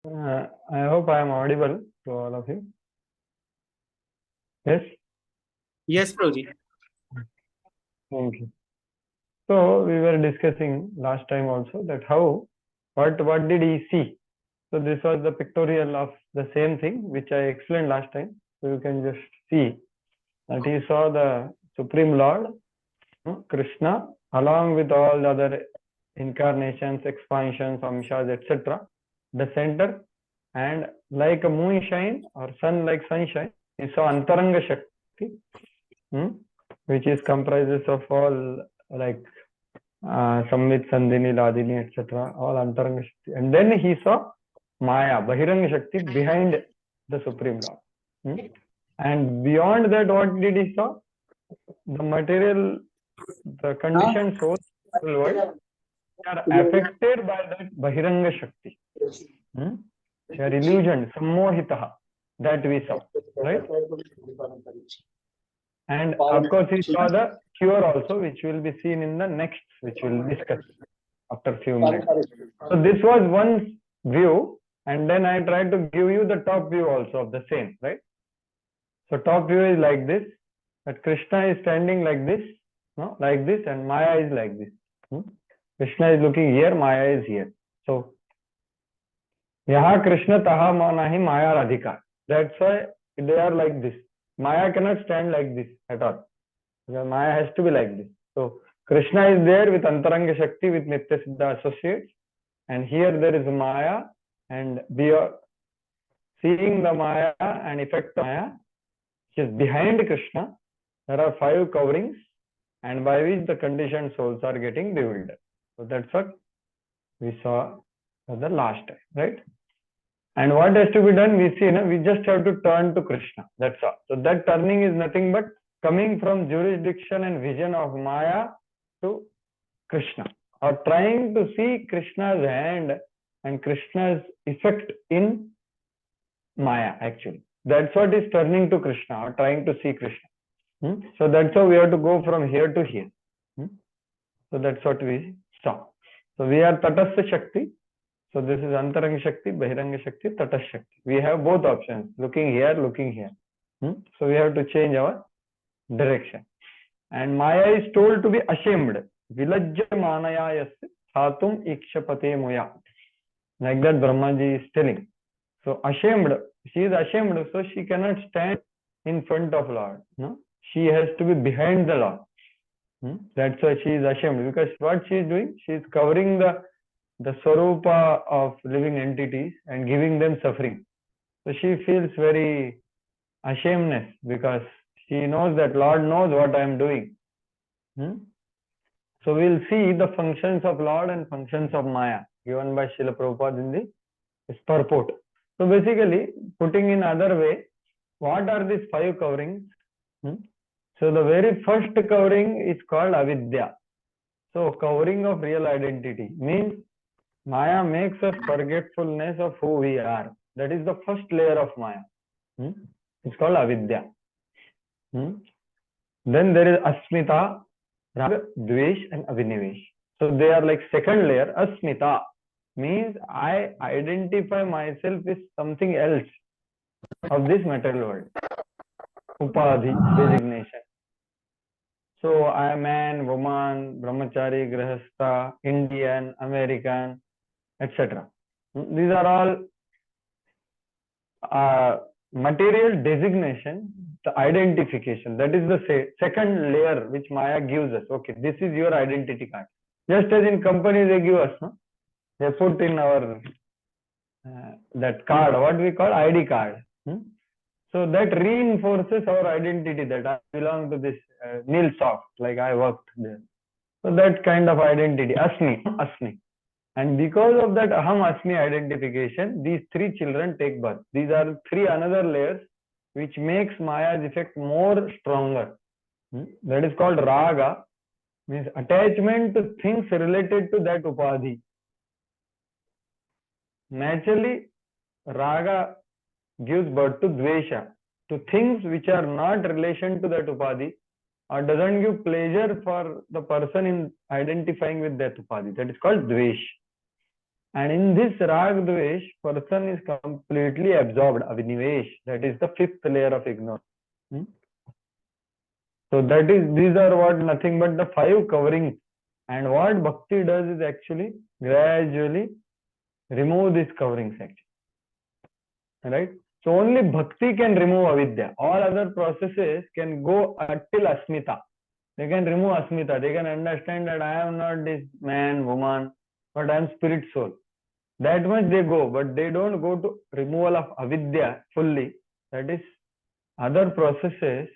I hope I am audible to all of you. Yes? Yes, Prabhuji. Thank you. So we were discussing last time also that what did he see? So this was the pictorial of the same thing which I explained last time. So you can just see that he saw the Supreme Lord, Krishna, along with all the other incarnations, expansions, amshas, etc. The center, and like a moonshine or sun like sunshine, he saw Antaranga Shakti, which is comprises of all like Samvit, Sandhini, Ladini, etc. All Antaranga Shakti. And then he saw Maya, Bahiranga Shakti, behind the Supreme Lord. And beyond that, what did he saw? The material, the conditioned souls of the world are affected by that Bahiranga Shakti. They are illusioned, sammohitaha, that we saw, right? And of course, he saw the cure also, which will be seen in the next, which we'll discuss after a few minutes. So this was one view, and then I tried to give you the top view also of the same, right? So top view is like this, that Krishna is standing like this, no, like this, and Maya is like this. Krishna is looking here, Maya is here. So Yaha Krishna taha manahi Maya radhika. That's why they are like this. Maya cannot stand like this at all. Because Maya has to be like this. So Krishna is there with Antaranga Shakti, with Nitya Siddha associates, and here there is Maya, and seeing the Maya and effect of Maya, which is behind Krishna, there are 5 coverings, and by which the conditioned souls are getting bewildered. So that's what we saw the last time, right? And what has to be done? We see, we just have to turn to Krishna. That's all. So that turning is nothing but coming from jurisdiction and vision of Maya to Krishna, or trying to see Krishna's hand and Krishna's effect in Maya, actually. That's what is turning to Krishna, or trying to see Krishna. So that's how we have to go from here to here. So that's what we saw. So we are Tatastha Shakti. So this is Antaranga Shakti, Bahiranga Shakti, Tatastha Shakti. We have both options, looking here, looking here. So we have to change our direction. And Maya is told to be ashamed. Vilajya manaya yasya thatum ikshapate moya. Like that Brahmaji is telling. So ashamed, she is ashamed, so she cannot stand in front of Lord. No? She has to be behind the Lord. That's why she is ashamed, because what she is doing, she is covering the Swarupa of living entities and giving them suffering. So she feels very ashamedness, because she knows that Lord knows what I am doing. So we'll see the functions of Lord and functions of Maya given by Srila Prabhupada in the purport. So basically, putting in other way, what are these 5 coverings? So the very first covering is called avidya. So covering of real identity means Maya makes us forgetfulness of who we are. That is the first layer of Maya. It's called avidya. Then there is asmita, raga, dvesh, and avinivesh. So they are like second layer. Asmita means I identify myself with something else of this material world. Upadhi, designation. So I am man, woman, brahmachari, grihastha, Indian, American, etc. These are all material designation, the identification. That is the second layer which Maya gives us. Okay, this is your identity card. Just as in company they give us, no? They put in our that card, what we call ID card. So that reinforces our identity, that I belong to this Nil Soft, like I worked there. So that kind of identity, Asmi. And because of that Aham Asmi identification, these 3 children take birth. These are 3 another layers which makes Maya's effect more stronger. That is called Raga, means attachment to things related to that Upadhi. Naturally, Raga gives birth to Dvesha, to things which are not relation to that Upadhi, or doesn't give pleasure for the person in identifying with that Upadhi. That is called Dvesh. And in this rag dvesh, person is completely absorbed, avinivesh. That is the fifth layer of ignorance. So that is, these are what, nothing but the 5 coverings. And what bhakti does is actually gradually remove these coverings actually. Right? So only bhakti can remove avidya. All other processes can go till asmita. They can remove asmita. They can understand that I am not this man, woman, but I am spirit soul. That much they go, but they don't go to removal of avidya fully. That is, other processes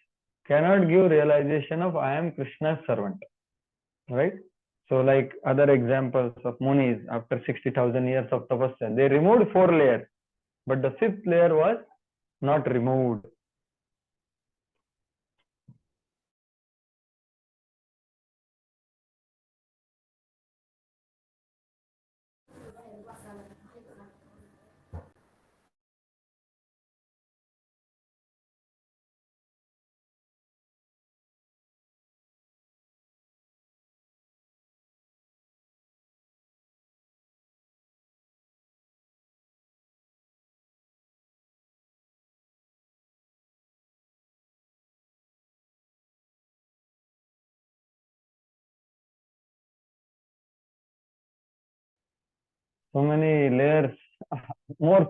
cannot give realization of I am Krishna's servant. Right? So like other examples of Munis after 60,000 years of tapasya, they removed 4 layers, but the 5th layer was not removed. So many layers, more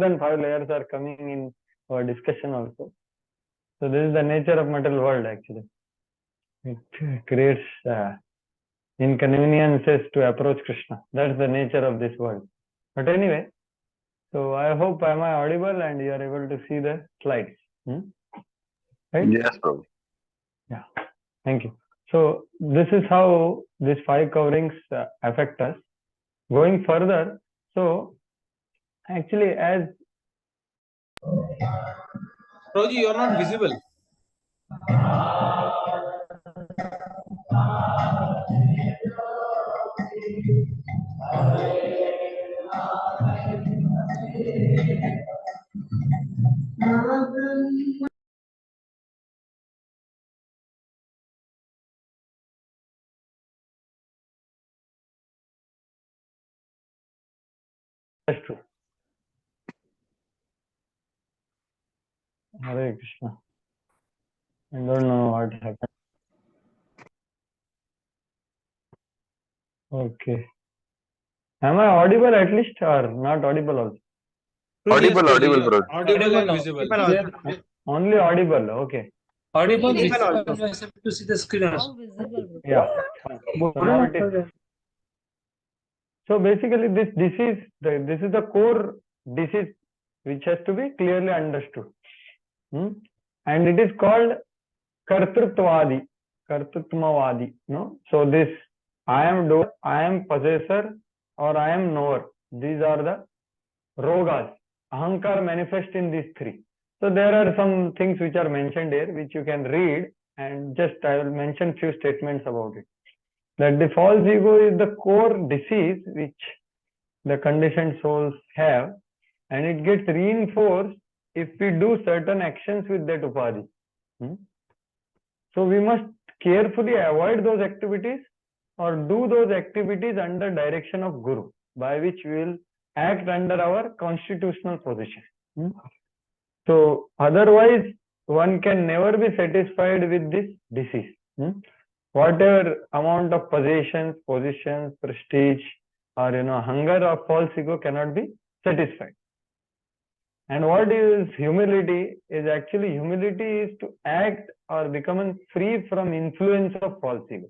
than 5 layers are coming in our discussion also. So this is the nature of material world actually. It creates inconveniences to approach Krishna. That's the nature of this world. But anyway, so I hope am I audible and you are able to see the slides. Right? Yes, Prabhu. Yeah. Thank you. So this is how these 5 coverings affect us. Going further, so actually as Prabhuji, you are not visible. that's true. Hare Krishna. I don't know what happened. Okay. Am I audible at least or not audible also? Audible, Prabhuji, audible, you are Prabhu. audible and visible. Only audible. Okay. Audible, Visible also. also. To see the screen also. Yeah. So now it is. So basically this disease, this is the core disease which has to be clearly understood. And it is called kartrutvadi, kartrutmavadi. No? So this I am doer, I am possessor, or I am knower. These are the rogas. Ahankar manifest in these 3. So there are some things which are mentioned here which you can read, and just I will mention few statements about it. That the false ego is the core disease which the conditioned souls have, and it gets reinforced if we do certain actions with that upadhi. So we must carefully avoid those activities or do those activities under direction of Guru, by which we will act under our constitutional position. So otherwise one can never be satisfied with this disease. Whatever amount of possessions, positions, prestige, or hunger of false ego cannot be satisfied. And what is humility? Is actually humility is to act or become free from influence of false ego,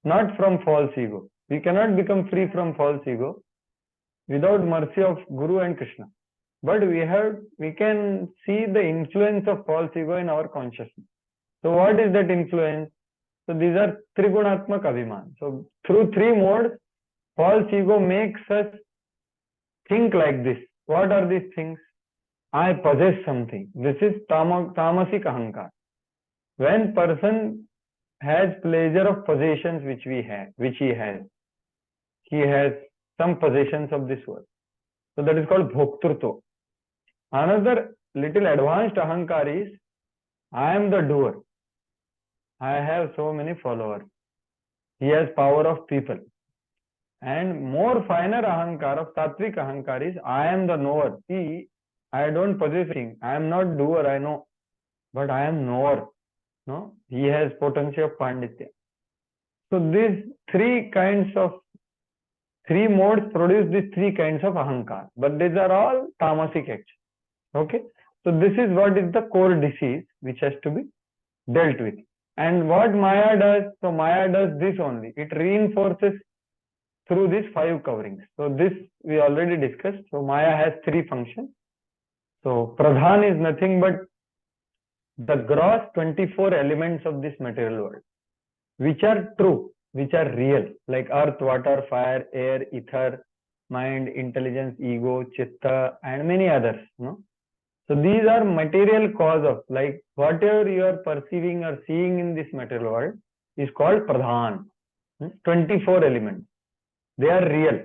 not from false ego. We cannot become free from false ego without mercy of Guru and Krishna. But we can see the influence of false ego in our consciousness. So what is that influence? So these are Trigunatmak Abhiman. So through 3 modes, false ego makes us think like this. What are these things? I possess something. This is tamasic ahankar. When person has pleasure of possessions which he has some possessions of this world. So that is called bhoktrutva. Another little advanced ahankar is I am the doer. I have so many followers. He has power of people. And more finer ahankar of sattvic ahankar is I am the knower. See, I don't possess anything. I am not doer, I know. But I am knower. No? He has potency of panditya. So these three modes produce these three kinds of ahankar. But these are all tamasic actions. Okay? So this is what is the core disease which has to be dealt with. And what Maya does, so Maya does this only. It reinforces through these 5 coverings. So this we already discussed. So Maya has 3 functions. So Pradhan is nothing but the gross 24 elements of this material world, which are true, which are real, like earth, water, fire, air, ether, mind, intelligence, ego, chitta, and many others. No? So these are material cause of, like whatever you are perceiving or seeing in this material world is called Pradhan. 24 elements. They are real.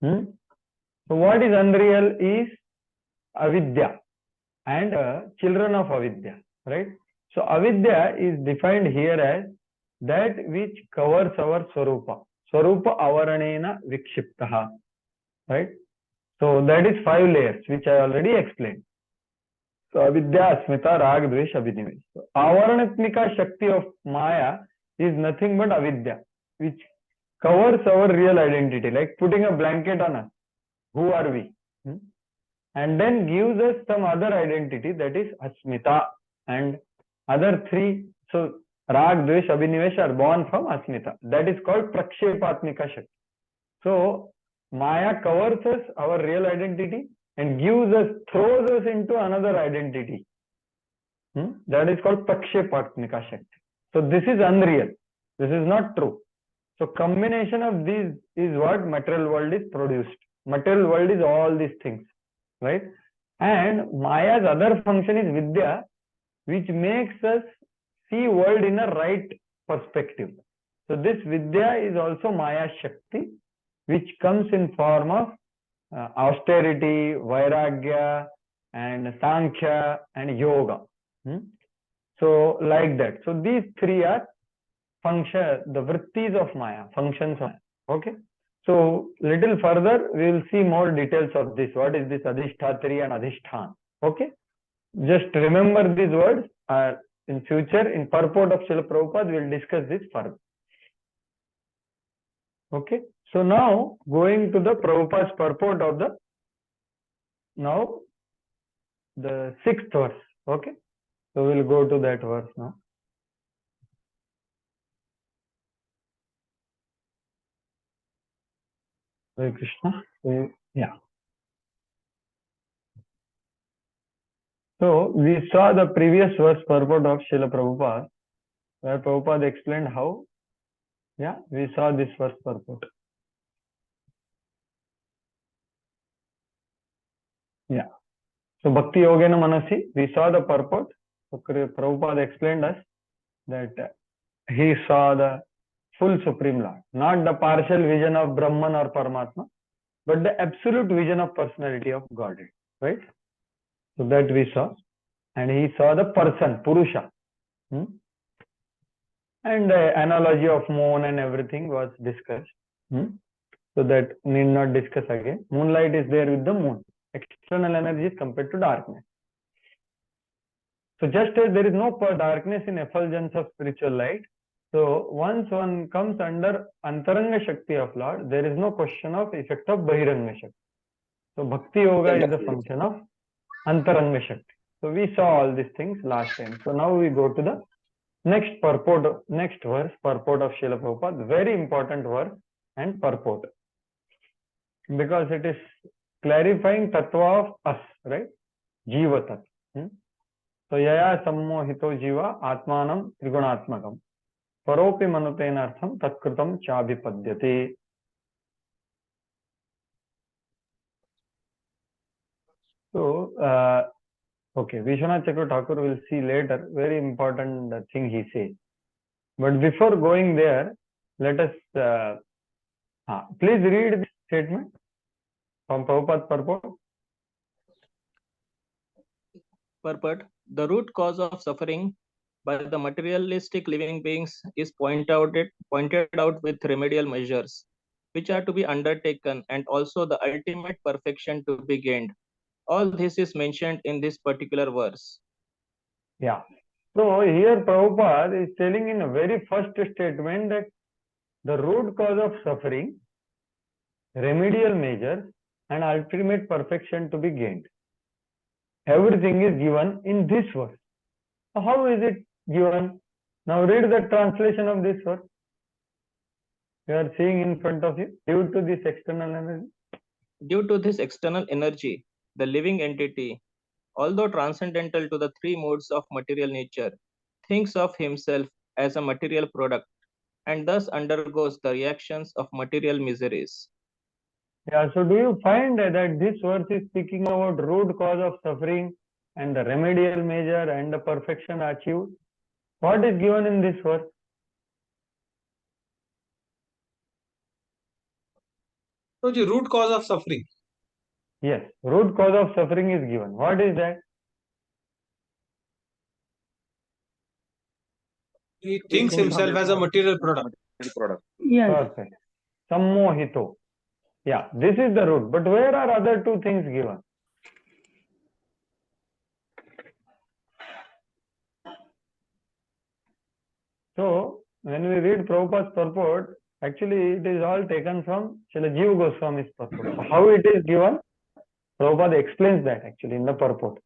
So what is unreal is avidya and children of avidya, right? So avidya is defined here as that which covers our swarupa. Swarupa avaranena vikshiptaha, right? So that is 5 layers which I already explained. So avidya, asmita, rag, dvesh, abhinivesh. So avaranatmika shakti of Maya is nothing but avidya, which covers our real identity, like putting a blanket on us. Who are we? And then gives us some other identity, that is asmita, and other 3. So rag, dvesh, abhinivesh are born from asmita. That is called prakshepatmika shakti. So Maya covers us, our real identity, and throws us into another identity. That is called prakshepatmika shakti. So this is unreal. This is not true. So combination of these is what material world is produced. Material world is all these things, right? And Maya's other function is Vidya, which makes us see world in a right perspective. So this Vidya is also Maya Shakti, which comes in form of austerity, Vairagya, and Sankhya, and Yoga. So like that. So these 3 are the vrittis of Maya, functions of Maya. Okay. So little further, we will see more details of this. What is this Adhishthatri and Adhishthan? Okay. Just remember these words. In future, in purport of Srila Prabhupada, we will discuss this further. Okay. So now, going to the Prabhupada's purport of the 6th verse. Okay. So we will go to that verse now. Hare Krishna. So, yeah. So we saw the previous verse purport of Srila Prabhupada, where Prabhupada explained how. Yeah, we saw this verse purport. Yeah. So Bhakti Yogena Manasi, we saw the purport. So Prabhupada explained us that he saw the full Supreme Lord, not the partial vision of Brahman or Paramatma, but the absolute vision of personality of Godhead, right? So that we saw. And he saw the person, Purusha. And the analogy of moon and everything was discussed. So that need not discuss again. Moonlight is there with the moon. External energy is compared to darkness. So just as there is no darkness in effulgence of spiritual light, so once one comes under Antaranga Shakti of Lord, there is no question of effect of Bahiranga Shakti. So Bhakti Yoga is a function of Antaranga Shakti. So we saw all these things last time. So now we go to the next verse, purport of Srila Prabhupada. Very important verse and purport. Because it is clarifying tattva of us, right? Jiva tattva. So yaya sammohito jiva atmanam trigunatmakam. Paropi manutenartham tatkritam chabhipadyate. So, okay, Vishwanath Chakra Thakur will see later, very important thing he says. But before going there, let us, please read this statement from Prabhupada's purport. Purport: the root cause of suffering by the materialistic living beings is pointed out with remedial measures. which are to be undertaken, and also the ultimate perfection to be gained. All this is mentioned in this particular verse. Yeah. So here Prabhupada is telling in a very first statement that the root cause of suffering, remedial measures, and ultimate perfection to be gained. Everything is given in this verse. So how is it given? Now read the translation of this verse. You are seeing in front of you. Due to this external energy. Due to this external energy, the living entity, although transcendental to the three modes of material nature, thinks of himself as a material product and thus undergoes the reactions of material miseries. Yeah, so do you find that this verse is speaking about root cause of suffering and the remedial measure and the perfection achieved? What is given in this verse? So the root cause of suffering. Yes, root cause of suffering is given. What is that? He thinks himself as a material product. Yes. Perfect. Sammohito. Yeah, this is the root. But where are other two things given? So, when we read Prabhupada's purport, actually it is all taken from Srila Jiva Goswami's purport. So how it is given? Prabhupada explains that actually in the purport.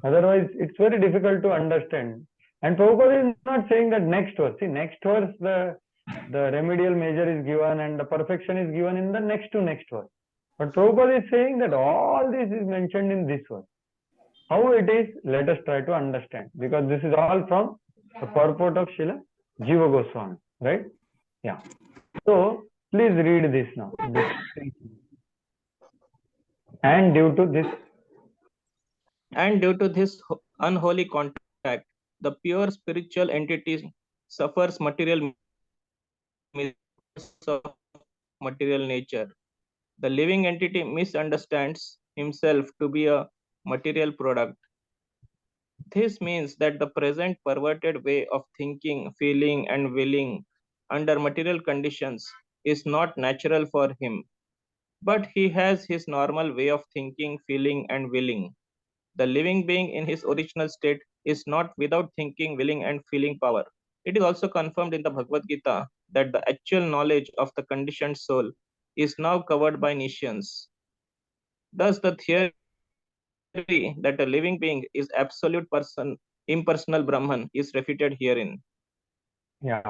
Otherwise, it's very difficult to understand. And Prabhupada is not saying that next verse. See, next verse, the remedial measure is given and the perfection is given in the next to next verse. But Prabhupada is saying that all this is mentioned in this verse. How it is, let us try to understand. Because this is all from the purport of Srila Jiva Goswami. Right? Yeah. So, please read this now. And due to this unholy contact, the pure spiritual entity suffers material of material nature. The living entity misunderstands himself to be a material product. This means that the present perverted way of thinking, feeling, and willing under material conditions is not natural for him. But he has his normal way of thinking, feeling, and willing. The living being in his original state is not without thinking, willing, and feeling power. It is also confirmed in the Bhagavad Gita that the actual knowledge of the conditioned soul is now covered by Nishyans. Thus, the theory that a living being is absolute person, impersonal Brahman is refuted herein. Yeah.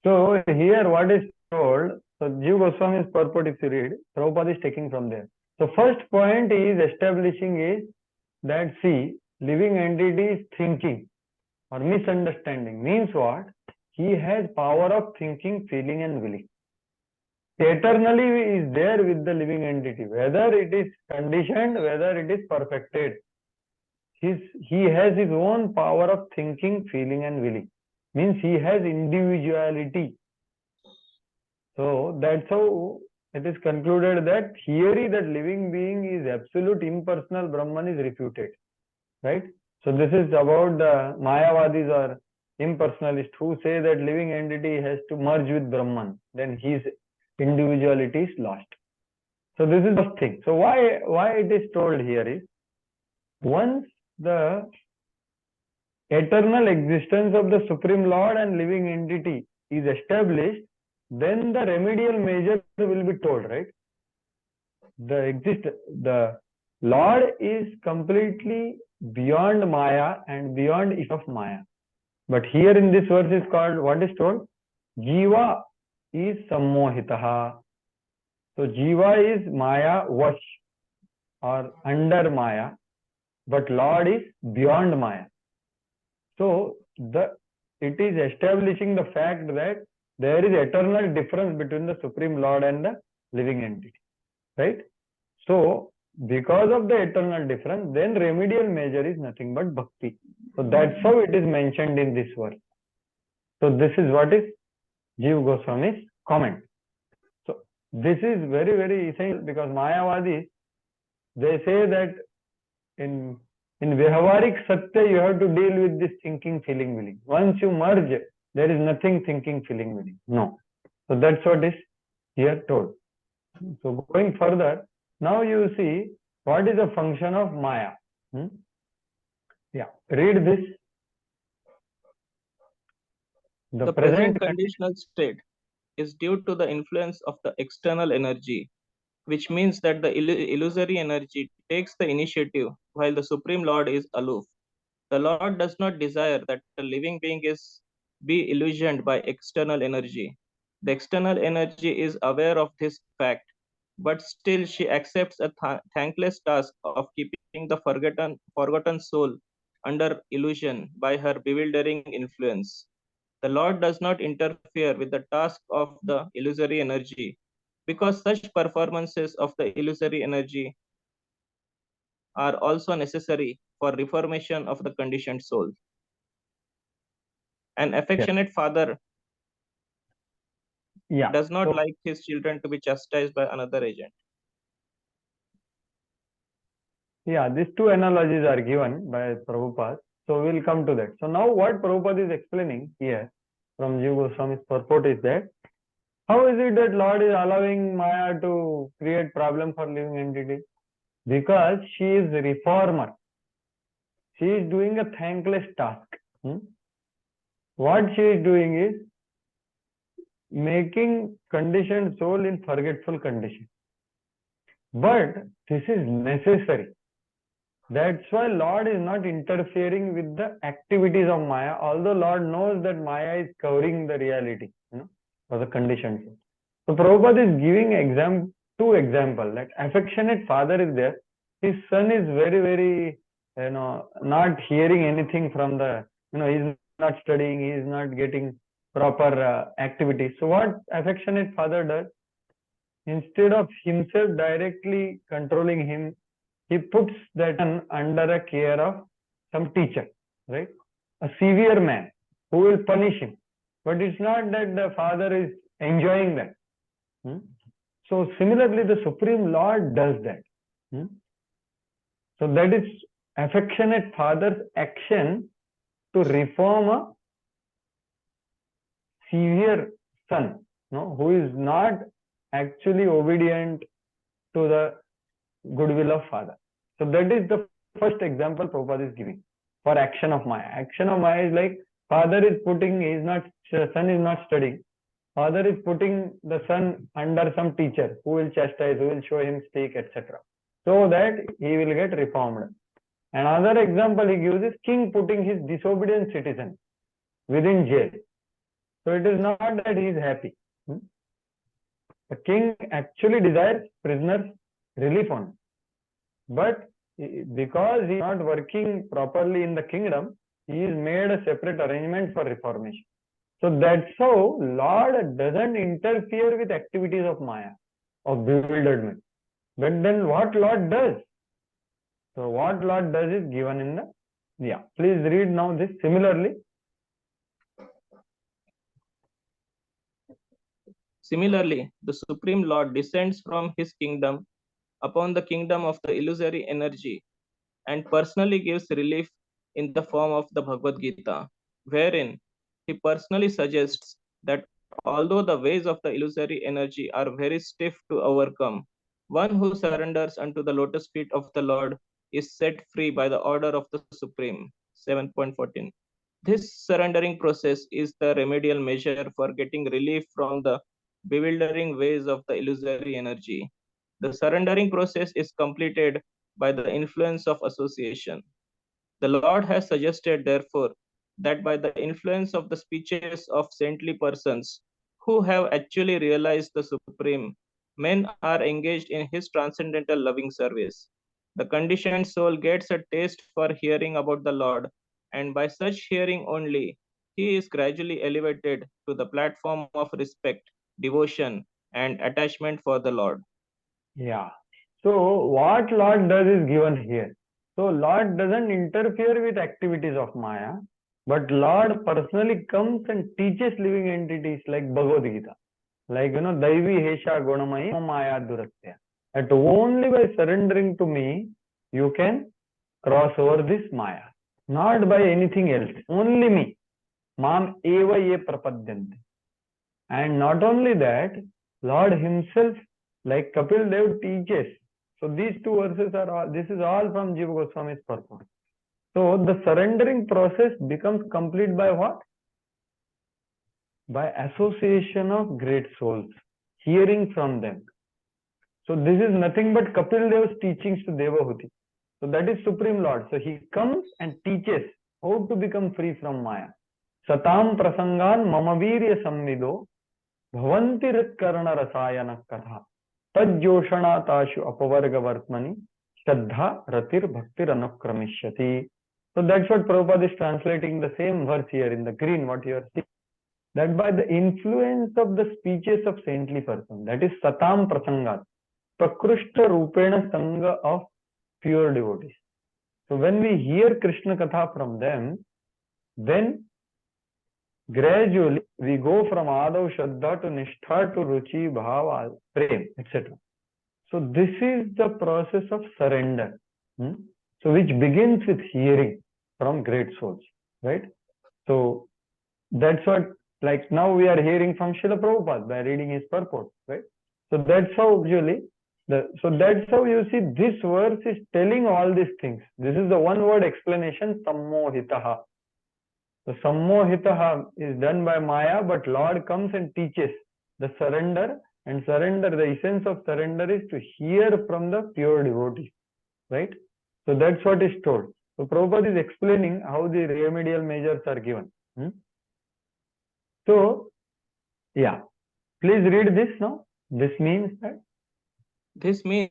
So here what is told, so Jiva Goswami's purport if you read, Prabhupada is taking from there. So first point he is establishing is that see, living entity is thinking or misunderstanding. Means what? He has power of thinking, feeling and willing. Eternally is there with the living entity, whether it is conditioned, whether it is perfected. He has his own power of thinking, feeling and willing. Means he has individuality. So that's how it is concluded that theory that living being is absolute impersonal Brahman is refuted. Right? So this is about the Mayavadis or impersonalists who say that living entity has to merge with Brahman. Then his individuality is lost. So this is the thing. So why it is told here is, once the eternal existence of the Supreme Lord and living entity is established, then the remedial measure will be told, right? The Lord is completely beyond Maya and beyond effect of Maya. But here in this verse is called, what is told? Jiva is sammohitaha. So Jiva is Maya vash or under Maya, but Lord is beyond Maya. So it is establishing the fact that there is eternal difference between the Supreme Lord and the living entity. Right? So because of the eternal difference, then remedial measure is nothing but bhakti. So that's how it is mentioned in this verse. So this is what is Jiva Goswami's comment. So this is very, very essential because Mayavadis, they say that in Vyavaharik Satya you have to deal with this thinking, feeling, willing. Once you merge, there is nothing thinking, feeling, willing. No. So that's what is here told. So going further, now you see what is the function of Maya. Yeah, read this. The present conditional state is due to the influence of the external energy, which means that the illusory energy takes the initiative while the Supreme Lord is aloof. The Lord does not desire that the living being be illusioned by external energy. The external energy is aware of this fact, but still she accepts a thankless task of keeping the forgotten soul under illusion by her bewildering influence. The Lord does not interfere with the task of the illusory energy because such performances of the illusory energy are also necessary for reformation of the conditioned soul. An affectionate father does not like his children to be chastised by another agent. Yeah, these two analogies are given by Prabhupada. So we'll come to that. So now what Prabhupada is explaining here from Jiva Goswami's purport is that how is it that Lord is allowing Maya to create problem for living entities? Because she is a reformer. She is doing a thankless task. What she is doing is making conditioned soul in forgetful condition. But this is necessary. That's why Lord is not interfering with the activities of Maya, although Lord knows that Maya is covering the reality, for the conditioned soul. So Prabhupada is giving two examples. Like affectionate father is there. His son is very, very, not hearing anything from the, he's not studying, he is not getting proper activities. So what affectionate father does, instead of himself directly controlling him, he puts that son under a care of some teacher, right? A severe man who will punish him. But it's not that the father is enjoying that. So similarly, the Supreme Lord does that. So that is affectionate father's action to reform a severe son, who is not actually obedient to the goodwill of father. So that is the first example Prabhupada is giving for action of Maya. Action of Maya is like father is putting, son is not studying. Father is putting the son under some teacher who will chastise, who will show him stick, etc. So that he will get reformed. Another example he gives is king putting his disobedient citizen within jail. So it is not that he is happy. The king actually desires prisoners relief on. But because he is not working properly in the kingdom, he is made a separate arrangement for reformation. So that's how Lord doesn't interfere with activities of Maya, of bewilderment. But then what Lord does? So what Lord does is given in the, please read now this similarly. Similarly, the Supreme Lord descends from his kingdom upon the kingdom of the illusory energy and personally gives relief in the form of the Bhagavad Gita, wherein he personally suggests that although the ways of the illusory energy are very stiff to overcome, one who surrenders unto the lotus feet of the Lord is set free by the order of the Supreme. 7.14. This surrendering process is the remedial measure for getting relief from the bewildering ways of the illusory energy. The surrendering process is completed by the influence of association. The Lord has suggested, therefore, that by the influence of the speeches of saintly persons who have actually realized the Supreme, men are engaged in his transcendental loving service. The conditioned soul gets a taste for hearing about the Lord, and by such hearing only, he is gradually elevated to the platform of respect, devotion, and attachment for the Lord. Yeah. So what Lord does is given here. So Lord doesn't interfere with activities of Maya, but Lord personally comes and teaches living entities like Bhagavad Gita. Like, Daivi Hesha Gunamai Maya Duratya. That only by surrendering to me, you can cross over this Maya. Not by anything else. Only me. Mam eva ye prapadyante. And not only that, Lord himself like Kapil Dev teaches. So these two verses are all, this is all from Jiva Goswami's purport. So the surrendering process becomes complete by what? By association of great souls, hearing from them. So this is nothing but Kapil Dev's teachings to Devahuti. So that is Supreme Lord. So he comes and teaches how to become free from Maya. Satam prasangan mamavirya samnido bhavanti ritkarana rasayana katha tajjoshana tashu apavarga vartmani shraddha ratir bhaktir anukramishyati. So that's what Prabhupada is translating the same verse here in the green, what you are seeing. That by the influence of the speeches of saintly person, that is Satam prasangat, Prakrushta Rupena Sangha of pure devotees. So when we hear Krishna Katha from them, then gradually we go from Adav Shraddha to Nishtha to Ruchi, Bhava, Prem, etc. So this is the process of surrender. So which begins with hearing from great souls, right? So that's what, like now we are hearing from Srila Prabhupada by reading his purport, right? So that's how usually, so that's how you see this verse is telling all these things. This is the one word explanation, sammohitaha. So sammohitaha is done by Maya, but Lord comes and teaches the surrender, and surrender, the essence of surrender is to hear from the pure devotees, right? So that's what is told. So Prabhupada is explaining how the remedial measures are given. So, yeah, please read this now. This means that? This means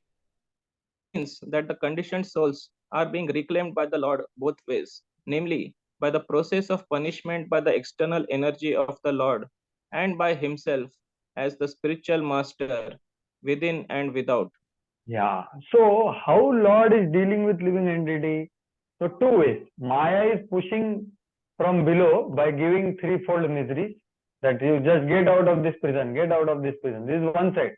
that the conditioned souls are being reclaimed by the Lord both ways, namely by the process of punishment by the external energy of the Lord and by himself as the spiritual master within and without. Yeah. So how Lord is dealing with living entity? So two ways. Maya is pushing from below by giving threefold miseries, that you just get out of this prison, get out of this prison. This is one side.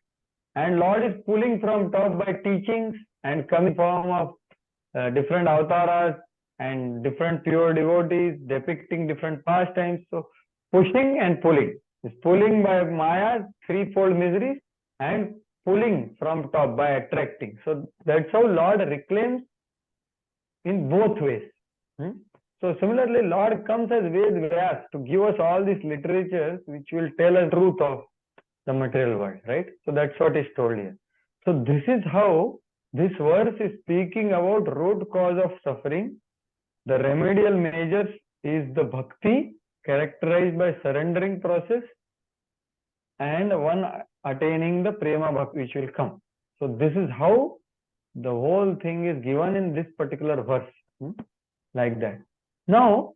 And Lord is pulling from top by teachings and coming form of different avatars and different pure devotees depicting different pastimes. So pushing and pulling. Is pulling by Maya, threefold miseries, and pulling from top by attracting. So that's how Lord reclaims in both ways. So similarly, Lord comes as Ved Vyas to give us all these literatures which will tell us truth of the material world, right? So that's what is told here. So this is how this verse is speaking about root cause of suffering. The remedial measures is the bhakti characterized by surrendering process, and one attaining the prema bhakti which will come. So this is how the whole thing is given in this particular verse, like that. Now,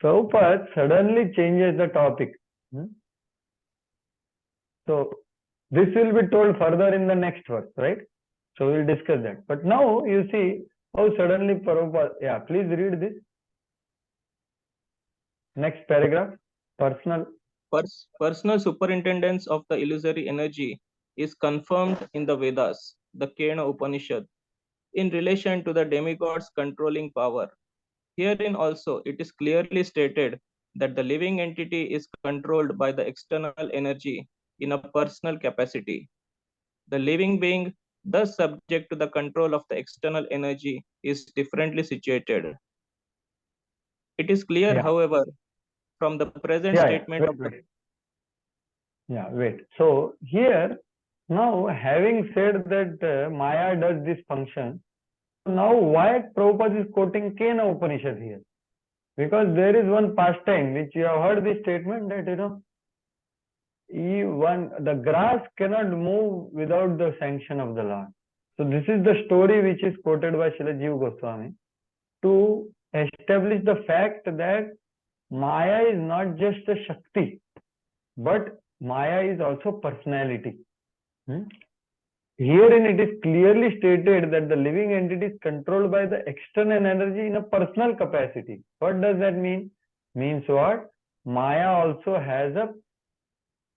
Prabhupada suddenly changes the topic. So this will be told further in the next verse, right? So we'll discuss that. But now you see how suddenly Prabhupada, yeah, please read this. Next paragraph, Personal superintendence of the illusory energy is confirmed in the Vedas, the Kena Upanishad, in relation to the demigod's controlling power. Herein also it is clearly stated that the living entity is controlled by the external energy in a personal capacity. The living being, thus subject to the control of the external energy, is differently situated. It is clear, however, from the present statement of the... Wait. So here, now having said that Maya does this function, now why Prabhupada is quoting Kena Upanishad here? Because there is one pastime which you have heard this statement that, the grass cannot move without the sanction of the Lord. So this is the story which is quoted by Srila Jiva Goswami to establish the fact that Maya is not just a Shakti, but Maya is also personality. Herein it is clearly stated that the living entity is controlled by the external energy in a personal capacity. What does that mean? Means what? Maya also has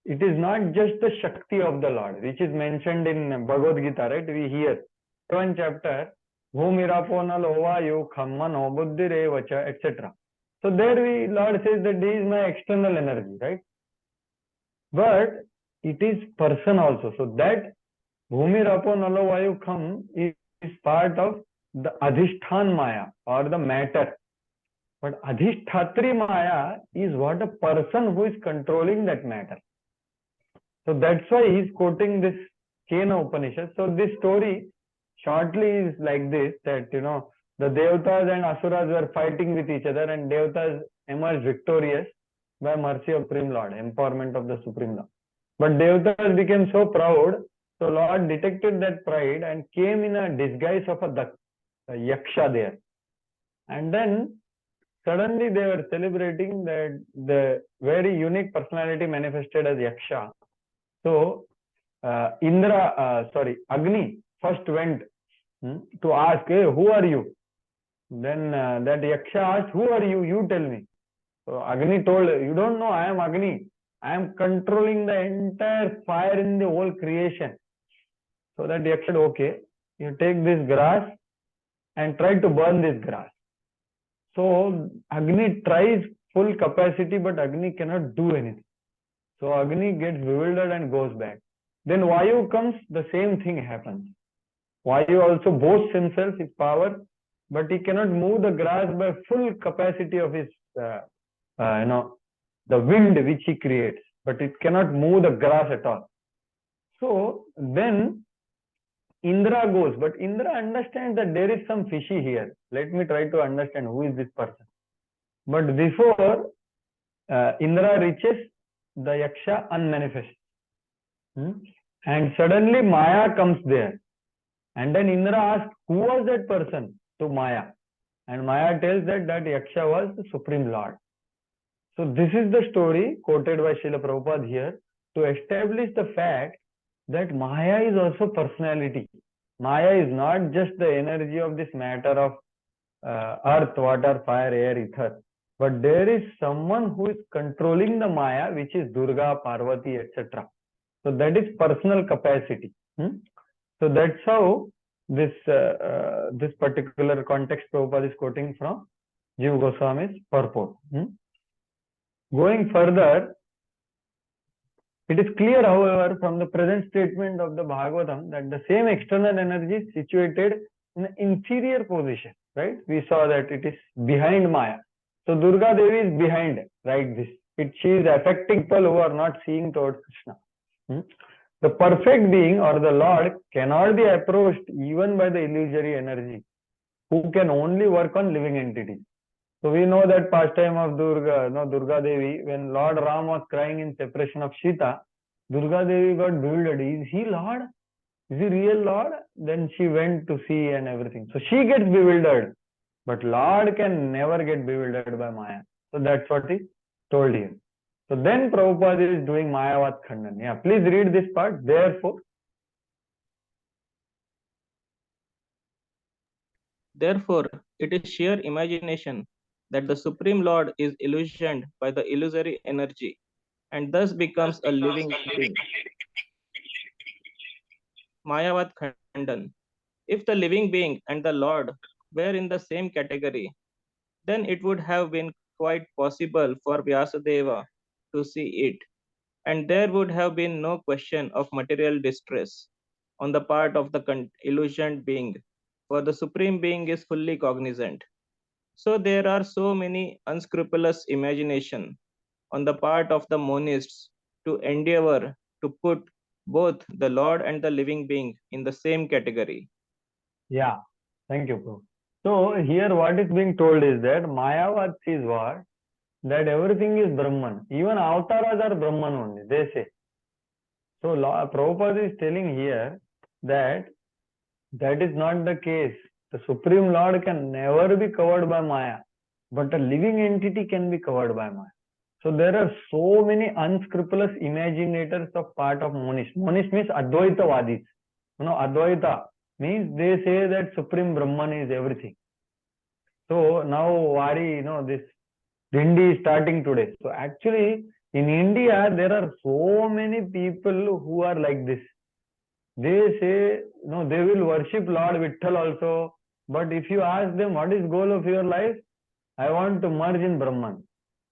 it is not just the Shakti of the Lord, which is mentioned in Bhagavad Gita, right? We hear 1 chapter, Bhumirapo Lova Yo Khammano Buddhire Vacha, etc. So there Lord says that this is my external energy, right? But it is person also. So that Bhumi, Rapo, Nalo, Vayu, Kham is part of the Adhishthan Maya or the matter. But Adhishthatri Maya is what a person who is controlling that matter. So that's why he is quoting this Kena Upanishad. So this story shortly is like this, that the Devatas and Asuras were fighting with each other, and Devatas emerged victorious by mercy of Supreme Lord, empowerment of the Supreme Lord. But Devatas became so proud, so Lord detected that pride and came in a disguise of a Yaksha there. And then suddenly they were celebrating that the very unique personality manifested as Yaksha. So Agni first went to ask, hey, who are you? Then that Yaksha asked, who are you? You tell me. So Agni told, you don't know, I am Agni. I am controlling the entire fire in the whole creation. So that Yaksha said, okay, you take this grass and try to burn this grass. So Agni tries full capacity, but Agni cannot do anything. So Agni gets bewildered and goes back. Then Vayu comes, the same thing happens. Vayu also boasts himself, his power, but he cannot move the grass by full capacity of his, the wind which he creates, but it cannot move the grass at all. So then Indra goes, but Indra understands that there is some fishy here. Let me try to understand who is this person. But before Indra reaches, the Yaksha unmanifest. And suddenly Maya comes there. And then Indra asks, who was that person? To Maya. And Maya tells that Yaksha was the Supreme Lord. So this is the story quoted by Srila Prabhupada here to establish the fact that Maya is also personality. Maya is not just the energy of this matter of earth, water, fire, air, ether. But there is someone who is controlling the Maya, which is Durga, Parvati, etc. So that is personal capacity. So that's how this particular context Prabhupada is quoting from Jiva Goswami's purport. Going further, it is clear, however, from the present statement of the Bhagavatam that the same external energy is situated in an inferior position, right? We saw that it is behind Maya. So Durga Devi is behind, right? She is affecting people who are not seeing towards Krishna. The perfect being or the Lord cannot be approached even by the illusory energy, who can only work on living entities. So we know that pastime of Durga Devi, when Lord Ram was crying in separation of Sita, Durga Devi got bewildered. Is he Lord? Is he real Lord? Then she went to see and everything. So she gets bewildered. But Lord can never get bewildered by Maya. So that's what he told here. So then Prabhupada is doing Mayavat Khandan. Yeah, please read this part. Therefore, it is sheer imagination that the Supreme Lord is illusioned by the illusory energy and thus becomes a living being. Mayavat Khandan. If the living being and the Lord were in the same category, then it would have been quite possible for Vyasadeva to see it, and there would have been no question of material distress on the part of the illusioned being, for the Supreme Being is fully cognizant. So there are so many unscrupulous imagination on the part of the monists to endeavor to put both the Lord and the living being in the same category. Yeah, thank you, Prabhu. So here what is being told is that Mayavad is what? That everything is Brahman. Even avatars are Brahman only, they say. So Prabhupada is telling here that is not the case. The Supreme Lord can never be covered by Maya, but a living entity can be covered by Maya. So there are so many unscrupulous imaginators of part of Monists. Monists means Advaitavadis. Advaita means they say that Supreme Brahman is everything. So now Wari, this Dindi is starting today. So actually in India there are so many people who are like this. They say, they will worship Lord Vitthal also. But if you ask them, what is goal of your life? I want to merge in Brahman.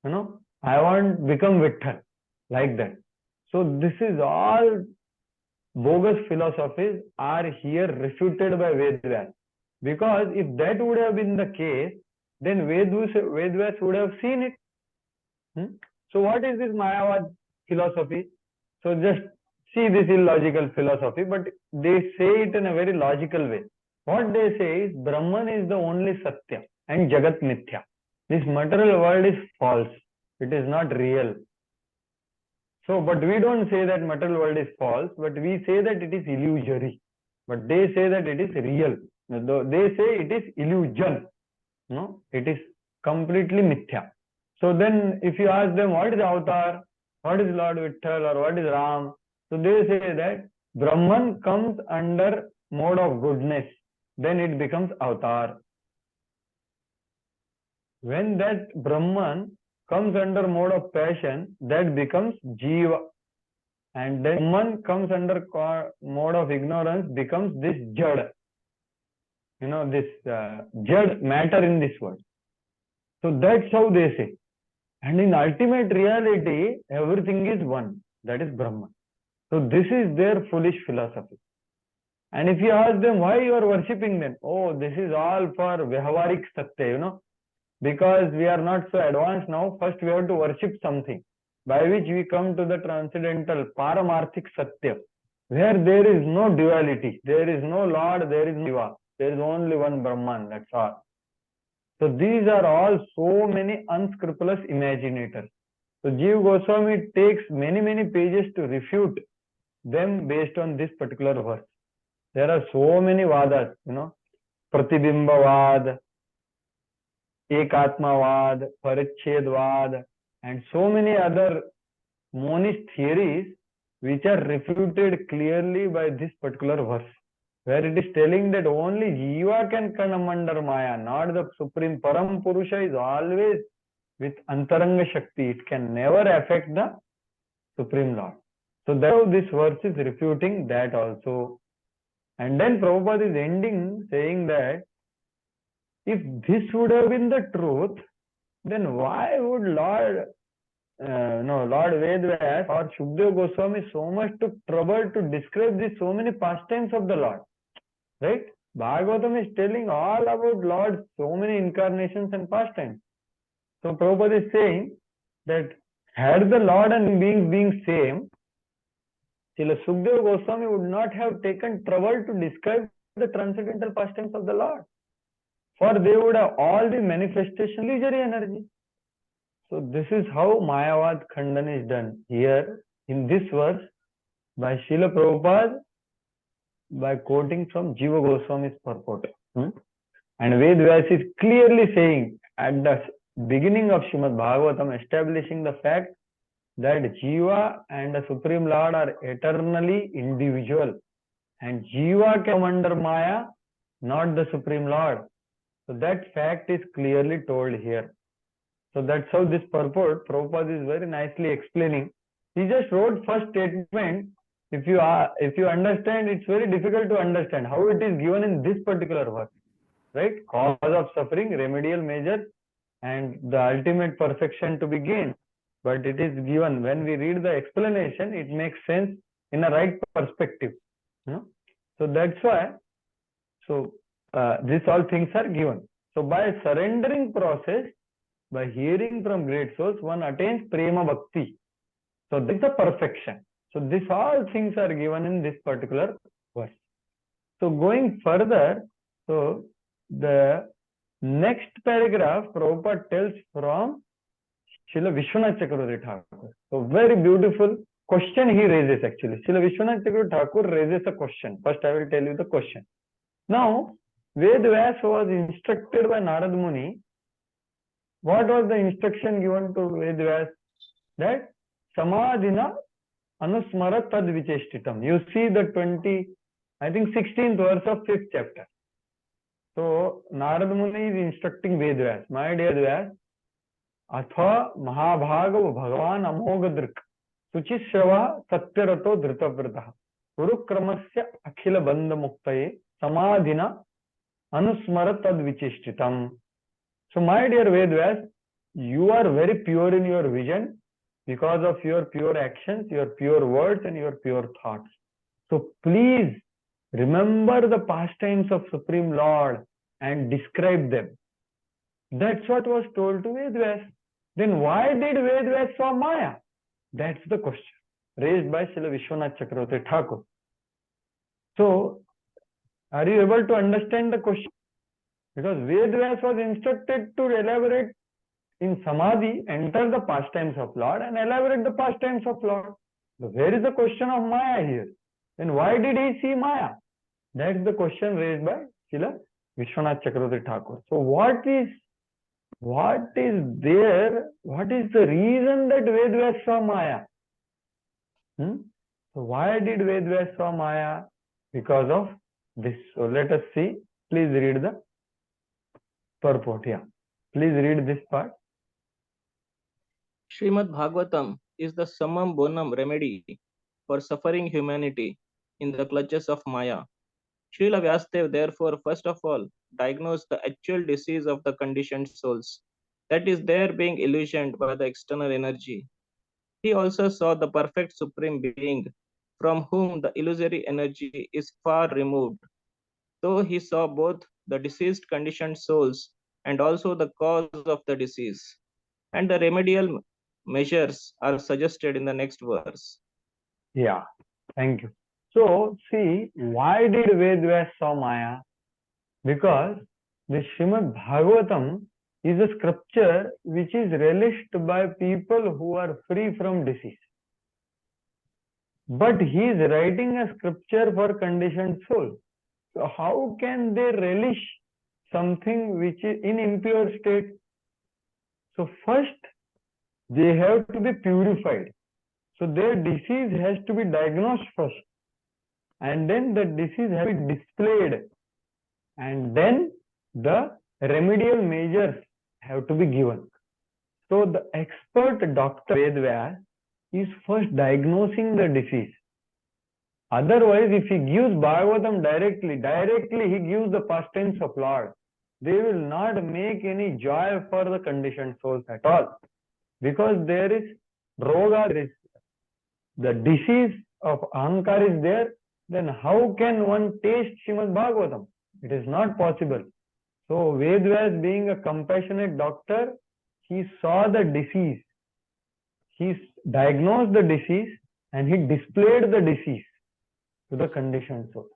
I want to become Vitthal. Like that. So this is all bogus philosophies are here refuted by Vedas. Because if that would have been the case, then Vedas would have seen it. So what is this Mayavad philosophy? So just see this illogical philosophy, but they say it in a very logical way. What they say is Brahman is the only Satya and Jagat Mithya. This material world is false. It is not real. So, but we don't say that material world is false, but we say that it is illusory. But they say that it is real. They say it is illusion. No, it is completely mithya. So then if you ask them what is Avatar, what is Lord Vitthal or what is Ram, so they say that Brahman comes under mode of goodness, then it becomes Avatar. When that Brahman comes under mode of passion, that becomes Jiva. And then Brahman comes under mode of ignorance, becomes this Jad. You know, this Jad matter in this world. So that's how they say. And in ultimate reality, everything is one. That is Brahman. So this is their foolish philosophy. And if you ask them why you are worshipping them, oh, this is all for Vyavarik Satya, you know. Because we are not so advanced now, first we have to worship something, by which we come to the transcendental Paramarthik Satya, where there is no duality, there is no Lord, there is no Jiva, there is only one Brahman, that's all. So these are all so many unscrupulous imaginators. So Jiva Goswami takes many pages to refute them based on this particular verse. There are so many vadas, you know, Pratibimbavad, Ekatmavad, Parichedvad, and so many other monist theories which are refuted clearly by this particular verse, where it is telling that only Jiva can come under Maya, not the Supreme Param Purusha is always with Antaranga Shakti. It can never affect the Supreme Lord. So that's how this verse is refuting that also. And then Prabhupada is ending saying that if this would have been the truth, then why would Lord Vedvas or Shukdev Goswami so much took trouble to describe these so many pastimes of the Lord? Right? Bhagavatam is telling all about Lord's so many incarnations and pastimes. So Prabhupada is saying that had the Lord and beings being same, Srila Shukdev Goswami would not have taken trouble to describe the transcendental pastimes of the Lord. For they would have all the manifestation illusory energy. So this is how Mayavad Khandan is done here in this verse by Srila Prabhupada by quoting from Jiva Goswami's purport. And Vedvas is clearly saying at the beginning of Srimad Bhagavatam, establishing the fact that Jiva and the Supreme Lord are eternally individual. And Jiva came under Maya, not the Supreme Lord. So that fact is clearly told here. So that's how this purport, Prabhupada is very nicely explaining. He just wrote first statement. If you understand, it's very difficult to understand how it is given in this particular verse. Right? Cause of suffering, remedial measures, and the ultimate perfection to be gained. But it is given, when we read the explanation, it makes sense in a right perspective. You know? So that's why, these all things are given. So by surrendering process, by hearing from great souls, one attains prema bhakti. So this is the perfection. So these all things are given in this particular verse. So going further, so the next paragraph, Prabhupada tells from Srila Vishwanath Chakravarti Thakur. So very beautiful question he raises actually. Srila Vishwanath Chakravarti Thakur raises a question. First I will tell you the question. Now, Vedvas was instructed by Narad Muni. What was the instruction given to Vedvas? That Samadhina Anusmara Tad Vicheshtitam. You see the 16th verse of 5th chapter. So Narad Muni is instructing Vedvas. My dear Vedvas, Atha Mahabhagav Bhagavan Amogadrik Suchishrava Satyarato Dhritavrataha Urukramasya Akhila Bandha Muktaye Samadhina Anusmara Tad Vicheshtitam. So my dear Vedvas, you are very pure in your vision because of your pure actions, your pure words and your pure thoughts. So please remember the pastimes of Supreme Lord and describe them. That's what was told to Vedvyas. Then why did Vedvyas saw Maya? That's the question raised by Srila Vishwanath Chakravarti Thakur. So, are you able to understand the question? Because Vedvyas was instructed to elaborate in Samadhi, enter the pastimes of Lord and elaborate the pastimes of Lord. So where is the question of Maya here? Then why did he see Maya? That's the question raised by Srila Vishwanath Chakravarti Thakur. So what is there? What is the reason that Vedvyas saw Maya? So why did Vedvyas saw Maya? Because of this. So let us see. Please read the purport. Yeah. Please read this part. Srimad Bhagavatam is the summum bonum remedy for suffering humanity in the clutches of Maya. Srila Vyasadeva therefore first of all diagnosed the actual disease of the conditioned souls, that is, their being illusioned by the external energy. He also saw the perfect Supreme Being, from whom the illusory energy is far removed. So he saw both the diseased conditioned souls and also the cause of the disease. And the remedial measures are suggested in the next verse. Yeah, thank you. So, see, why did Vedvyas saw Maya? Because the Srimad Bhagavatam is a scripture which is relished by people who are free from disease. But he is writing a scripture for conditioned soul. So how can they relish something which is in impure state? So first, they have to be purified. So their disease has to be diagnosed first. And then the disease has to be displayed. And then the remedial measures have to be given. So the expert doctor Vedvyas is first diagnosing the disease. Otherwise, if he gives Bhagavatam directly he gives the pastimes of Lord. They will not make any joy for the conditioned souls at all. Because there is roga, there is the disease of Ahankar is there, then how can one taste Srimad Bhagavatam? It is not possible. So Vedvyas, being a compassionate doctor, he saw the disease. He diagnosed the disease and he displayed the disease to the conditioned soul.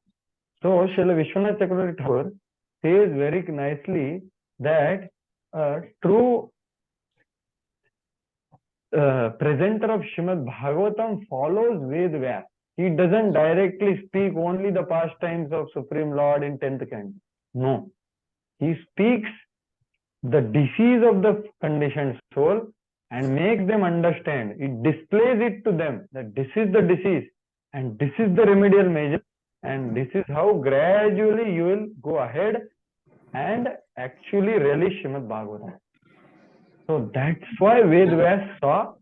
So Srila Vishwanath Chakravarti Thakur says very nicely that a true presenter of Srimad Bhagavatam follows Vedvyas. He doesn't directly speak only the pastimes of Supreme Lord in 10th canto. No. He speaks the disease of the conditioned soul and makes them understand. It displays it to them that this is the disease and this is the remedial measure and this is how gradually you will go ahead and actually relish Srimad Bhagavatam. So that's why Vedvyas saw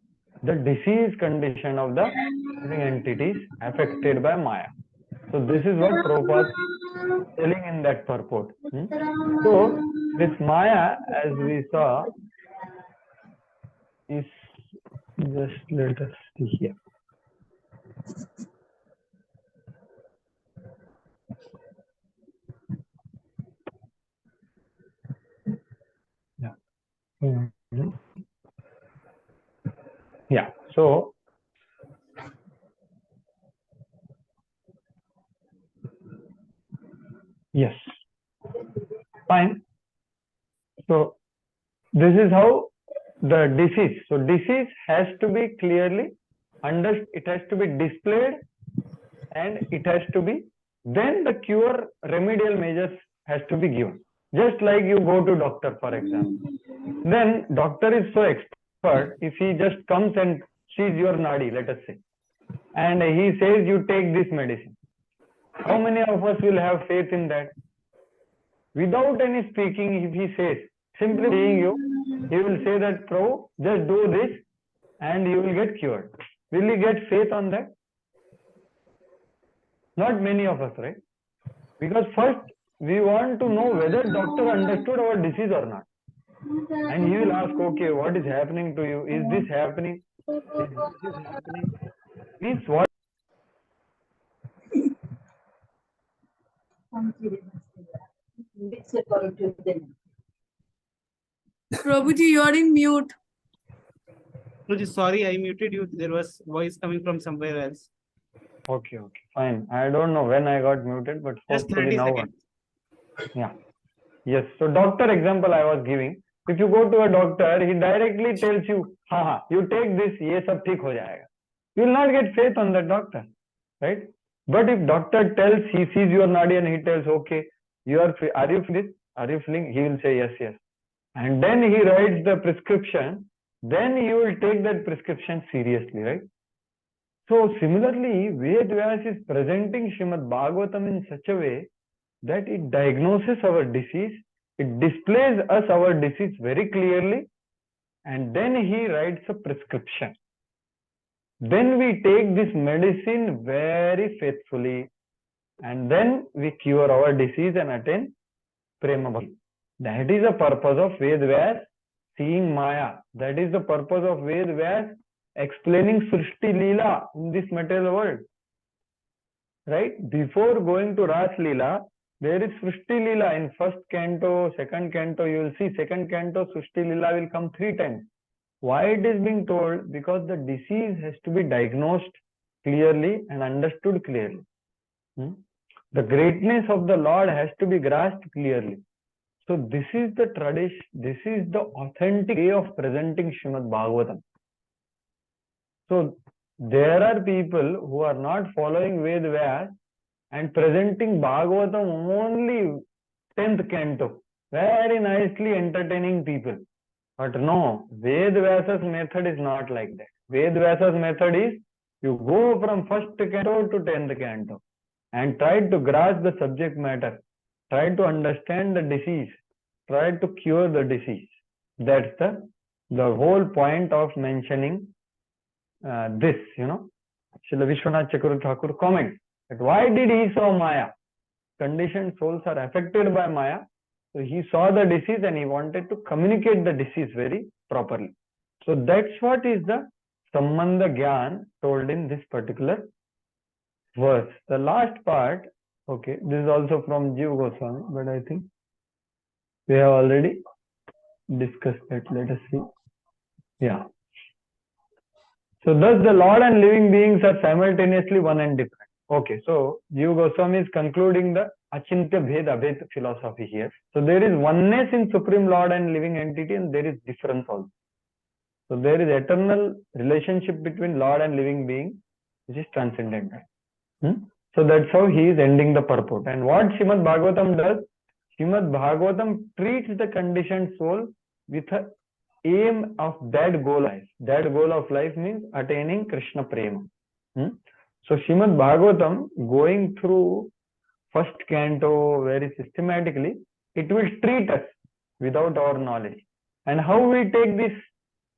the disease condition of the living entities affected by Maya. So this is what Prabhupada is telling in that purport. So this Maya, as we saw, is just let us see here. Yeah. Yeah. So yes. Fine. So this is how the disease. So disease has to be clearly understood. It has to be displayed, and it has to be. Then the cure remedial measures has to be given. Just like you go to doctor, for example. Then doctor is so expert. If he just comes and sees your nadi, let us say, and he says you take this medicine. How many of us will have faith in that? Without any speaking, if he says, simply seeing you, he will say that, Prabhu, just do this and you will get cured. Will you get faith on that? Not many of us, right? Because first, we want to know whether doctor understood our disease or not. And he will ask, okay, what is happening to you? Is this happening? Is this happening? Means what? Prabhuji, you are in mute. Guruji, sorry, I muted you. There was voice coming from somewhere else. Okay, fine. I don't know when I got muted, but Just hopefully 30 now. seconds. Yeah. Yes. So doctor example I was giving. If you go to a doctor, he directly tells you, you take this, ye sab theek ho jayega. You will not get faith on that doctor, right? But if doctor tells, he sees your nadi and he tells, okay, are you feeling? Are you feeling? He will say yes. And then he writes the prescription. Then you will take that prescription seriously, right? So similarly, Ved Vyas is presenting Srimad Bhagavatam in such a way that it diagnoses our disease, it displays us our disease very clearly, and then he writes a prescription. Then we take this medicine very faithfully, and then we cure our disease and attain Prema Bhakti. That is the purpose of Ved Vyas seeing Maya. That is the purpose of Ved Vyas explaining Srishti Leela in this material world. Right? Before going to Ras Leela, there is Srishti Leela in first canto, second canto. You will see second canto, Srishti Leela will come 3 times. Why it is being told? Because the disease has to be diagnosed clearly and understood clearly. The greatness of the Lord has to be grasped clearly. So this is the tradition, this is the authentic way of presenting Srimad Bhagavatam. So there are people who are not following Ved Vyas and presenting Bhagavatam only 10th canto, very nicely entertaining people. But no, Ved Vyasa's method is not like that. Ved Vyasa's method is, you go from first canto to 10th canto and try to grasp the subject matter, try to understand the disease, try to cure the disease. That's the whole point of mentioning this, Srila Vishwanath Chakravarti Thakur comments that why did he saw Maya? Conditioned souls are affected by Maya. So he saw the disease and he wanted to communicate the disease very properly. So that's what is the Sambandha Gyan told in this particular verse. The last part, okay, this is also from Jiva Goswami, but I think we have already discussed that. Let us see. Yeah. So thus the Lord and living beings are simultaneously one and different. Okay, so Jiva Goswami is concluding the Achintya Bhed Abhed philosophy here. So there is oneness in Supreme Lord and living entity, and there is difference also. So there is eternal relationship between Lord and living being, which is transcendental. So that's how he is ending the purport. And what Srimad Bhagavatam does, Srimad Bhagavatam treats the conditioned soul with a aim of that goal of life. That goal of life means attaining Krishna Prema. So Srimad Bhagavatam, going through first canto very systematically, it will treat us without our knowledge. And how we take this,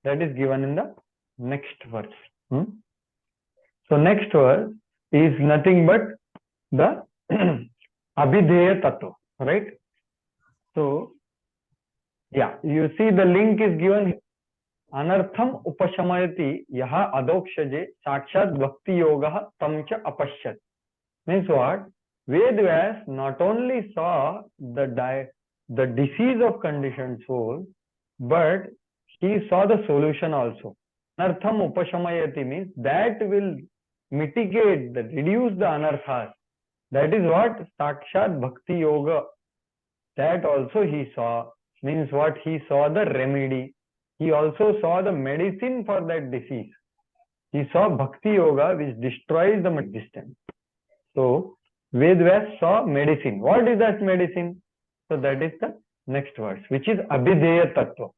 that is given in the next verse. So next verse is nothing but the Abhideya Tattva, right? So yeah, you see the link is given here. Anartham upashamayati yaha adokshaje sakshat bhakti yoga tamcha apashyat. Means what? Ved Vyas not only saw the disease of conditioned soul, but he saw the solution also. Anartham upashamayati means that will mitigate, reduce the anarthas. That is what? Sakshat bhakti yoga. That also he saw. Means what? He saw the remedy. He also saw the medicine for that disease. He saw Bhakti Yoga, which destroys the existence. So, Ved Vyas saw medicine. What is that medicine? So, that is the next verse, which is Abhideya Tattva.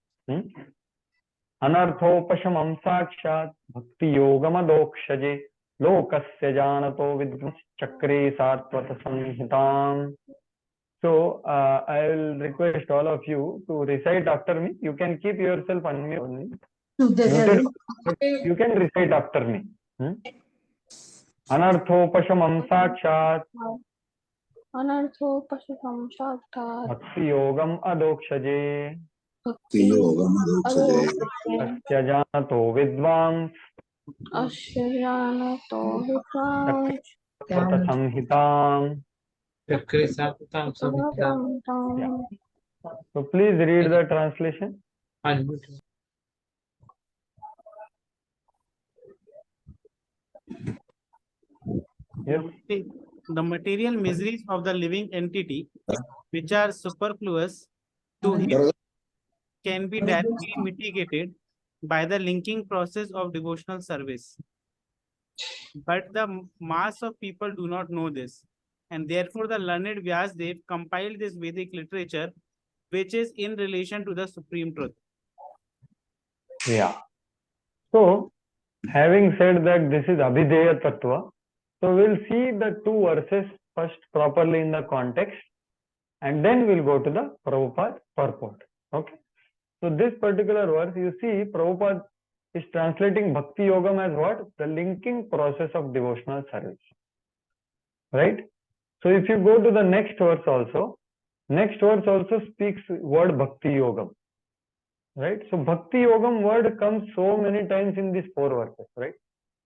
Anarthopashamam sakshat Bhakti Yoga madokshaje lokasya janato vidvas chakre satvata samhitam. So, I will request all of you to recite after me. You can keep yourself unmuted only. You can recite after me. Anarthopashamam sakshat Anarthopashamam sakshat Bhakti Yogam adokshaje Bhakti Yogam Asya janato vidvans Asya janato vidvans Satvata samhitam. Yeah. So please read the translation. Yes. The material miseries of the living entity, which are superfluous to him, can be directly mitigated by the linking process of devotional service. But the mass of people do not know this, and therefore the learned Vyasdev compiled this Vedic literature, which is in relation to the supreme truth. Yeah. So, having said that this is Abhideya Tattva, so we'll see the two verses first properly in the context, and then we'll go to the Prabhupada purport. Okay. So this particular verse, you see, Prabhupada is translating Bhakti Yogam as what? The linking process of devotional service. Right? So if you go to the next verse also speaks word Bhakti Yogam. Right? So Bhakti Yogam word comes so many times in these four verses, right?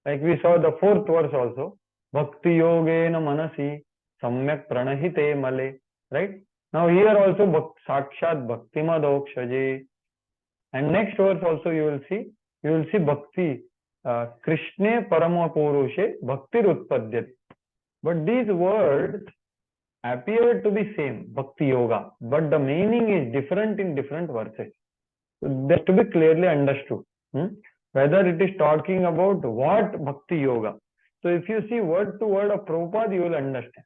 Like we saw the fourth verse also. Bhakti Yogena Manasi Samyak Pranahite Male. Right? Now here also Sakshat Bhakti Madokshaje. And next verse also you will see Bhakti Krishne Parama Purushe Bhakti Utpadyate. But these words appear to be same, Bhakti Yoga, but the meaning is different in different verses. So that to be clearly understood. Whether it is talking about what Bhakti Yoga. So if you see word to word of Prabhupada, you will understand.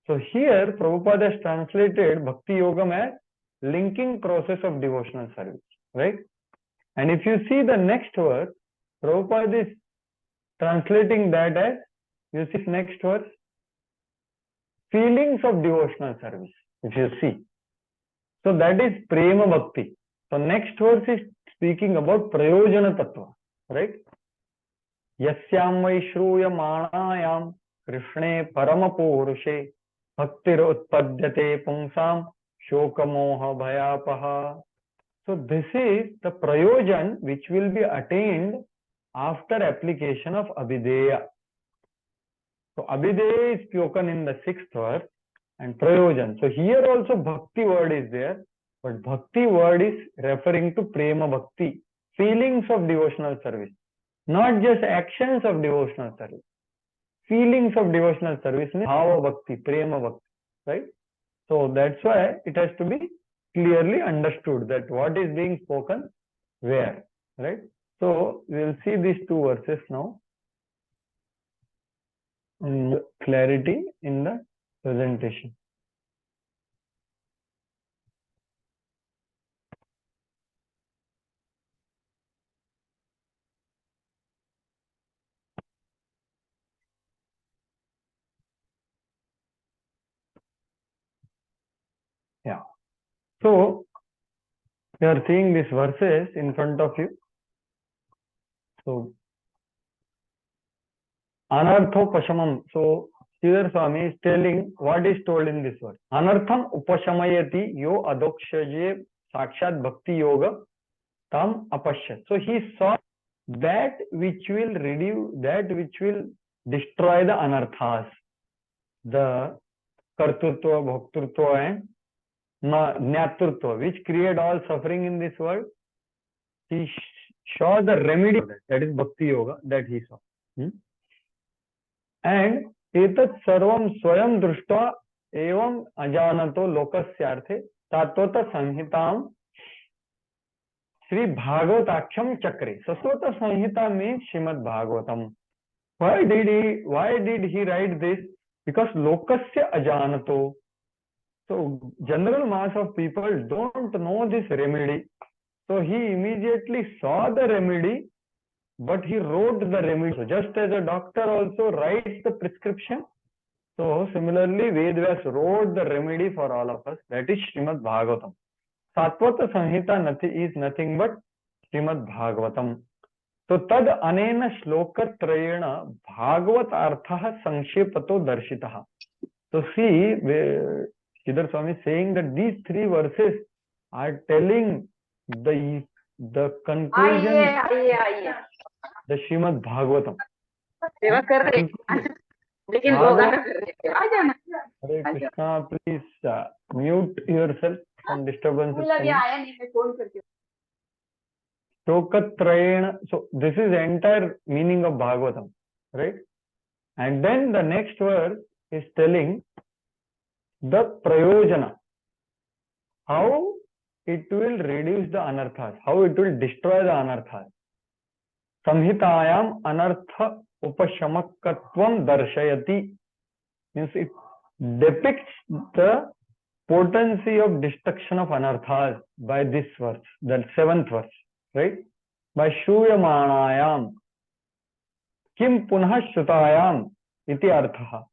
So here Prabhupada has translated Bhakti Yogam as linking process of devotional service. Right? And if you see the next verse, Prabhupada is translating that as, you see next verse, feelings of devotional service, if you see. So that is Prema Bhakti. So next verse is speaking about Prayojana Tattva, right? Yasyam Vaishruya Manayam Krishne Parama Purushe Bhaktir Utpadyate Pungsam Shokamoha Bhayapaha. So this is the prayojan which will be attained after application of Abhideya. So Abhideya is spoken in the sixth verse and prayojan. So here also Bhakti word is there, but Bhakti word is referring to Prema Bhakti, feelings of devotional service, not just actions of devotional service. Feelings of devotional service means Bhava Bhakti, Prema Bhakti, right? So that's why it has to be clearly understood that what is being spoken where, right? So we will see these two verses now in clarity in the presentation. Yeah. So you are seeing these verses in front of you. So Anarthopashamam. So Srila Swami is telling what is told in this verse. Anartham upashamayati yo adokshaje sakshat bhakti yoga tam apashyat. So he saw that which will reduce, that which will destroy the anarthas, the kartrutva, bhaktrutva and jnatrutva, which create all suffering in this world. He saw the remedy, that is bhakti yoga, that he saw. And etat sarvam swayam drushta evam ajanato lokasyarthe tattvata sanhitam Sri Bhagavataksham Chakre. Saswata Sanhita means Srimad Bhagavatam. Why did he write this? Because lokasya ajanato. So general mass of people don't know this remedy. So he immediately saw the remedy, but he wrote the remedy. So just as a doctor also writes the prescription, so similarly Vedvyas wrote the remedy for all of us. That is Srimad Bhagavatam. Satvata Sanhita is nothing but Srimad Bhagavatam. So tad anena shloka trayena Bhagavat artha sankshepato darshitaha. So see, Sridhar Swami is saying that these three verses are telling the conclusion, the Srimad Bhagavatam. Hare Krishna, please mute yourself from disturbances. Stokatrayena. So this is the entire meaning of Bhagavatam, right? And then the next verse is telling the prayojana, how it will reduce the anarthas, how it will destroy the anarthas. Samhitayam anartha upashamakatvam darshayati, means it depicts the potency of destruction of anarthas by this verse, the 7th verse, right? By shuyamanayam kim punah shrutayam iti artha.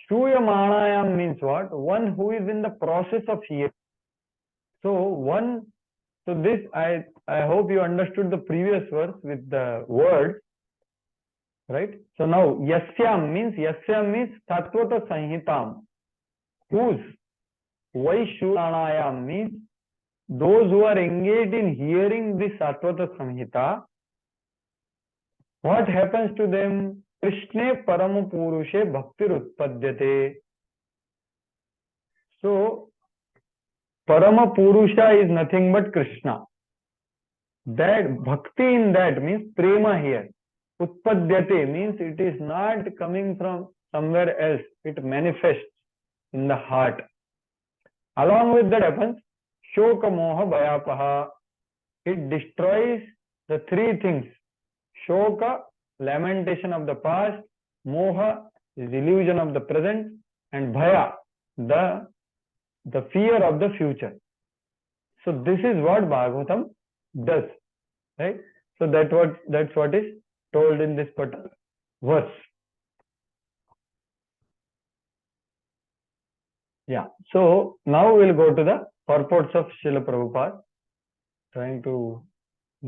Shuyamanayam means what? One who is in the process of hearing. So this I hope you understood the previous verse with the word, right? So now yasyam means tatvata sanhitam, whose vaishyanayam means those who are engaged in hearing this tatvata samhita. What happens to them? Krishne paramu purushe bhaktir utpadyate. So Parama Purusha is nothing but Krishna. That bhakti in that means prema here. Utpadyate means it is not coming from somewhere else. It manifests in the heart. Along with that happens Shoka Moha Bhayapaha. It destroys the three things. Shoka, lamentation of the past. Moha is illusion of the present. And Bhaya, the fear of the future. So this is what Bhagavatam does, right? So that's what is told in this particular verse. Yeah. So now we'll go to the purports of Srila Prabhupada, trying to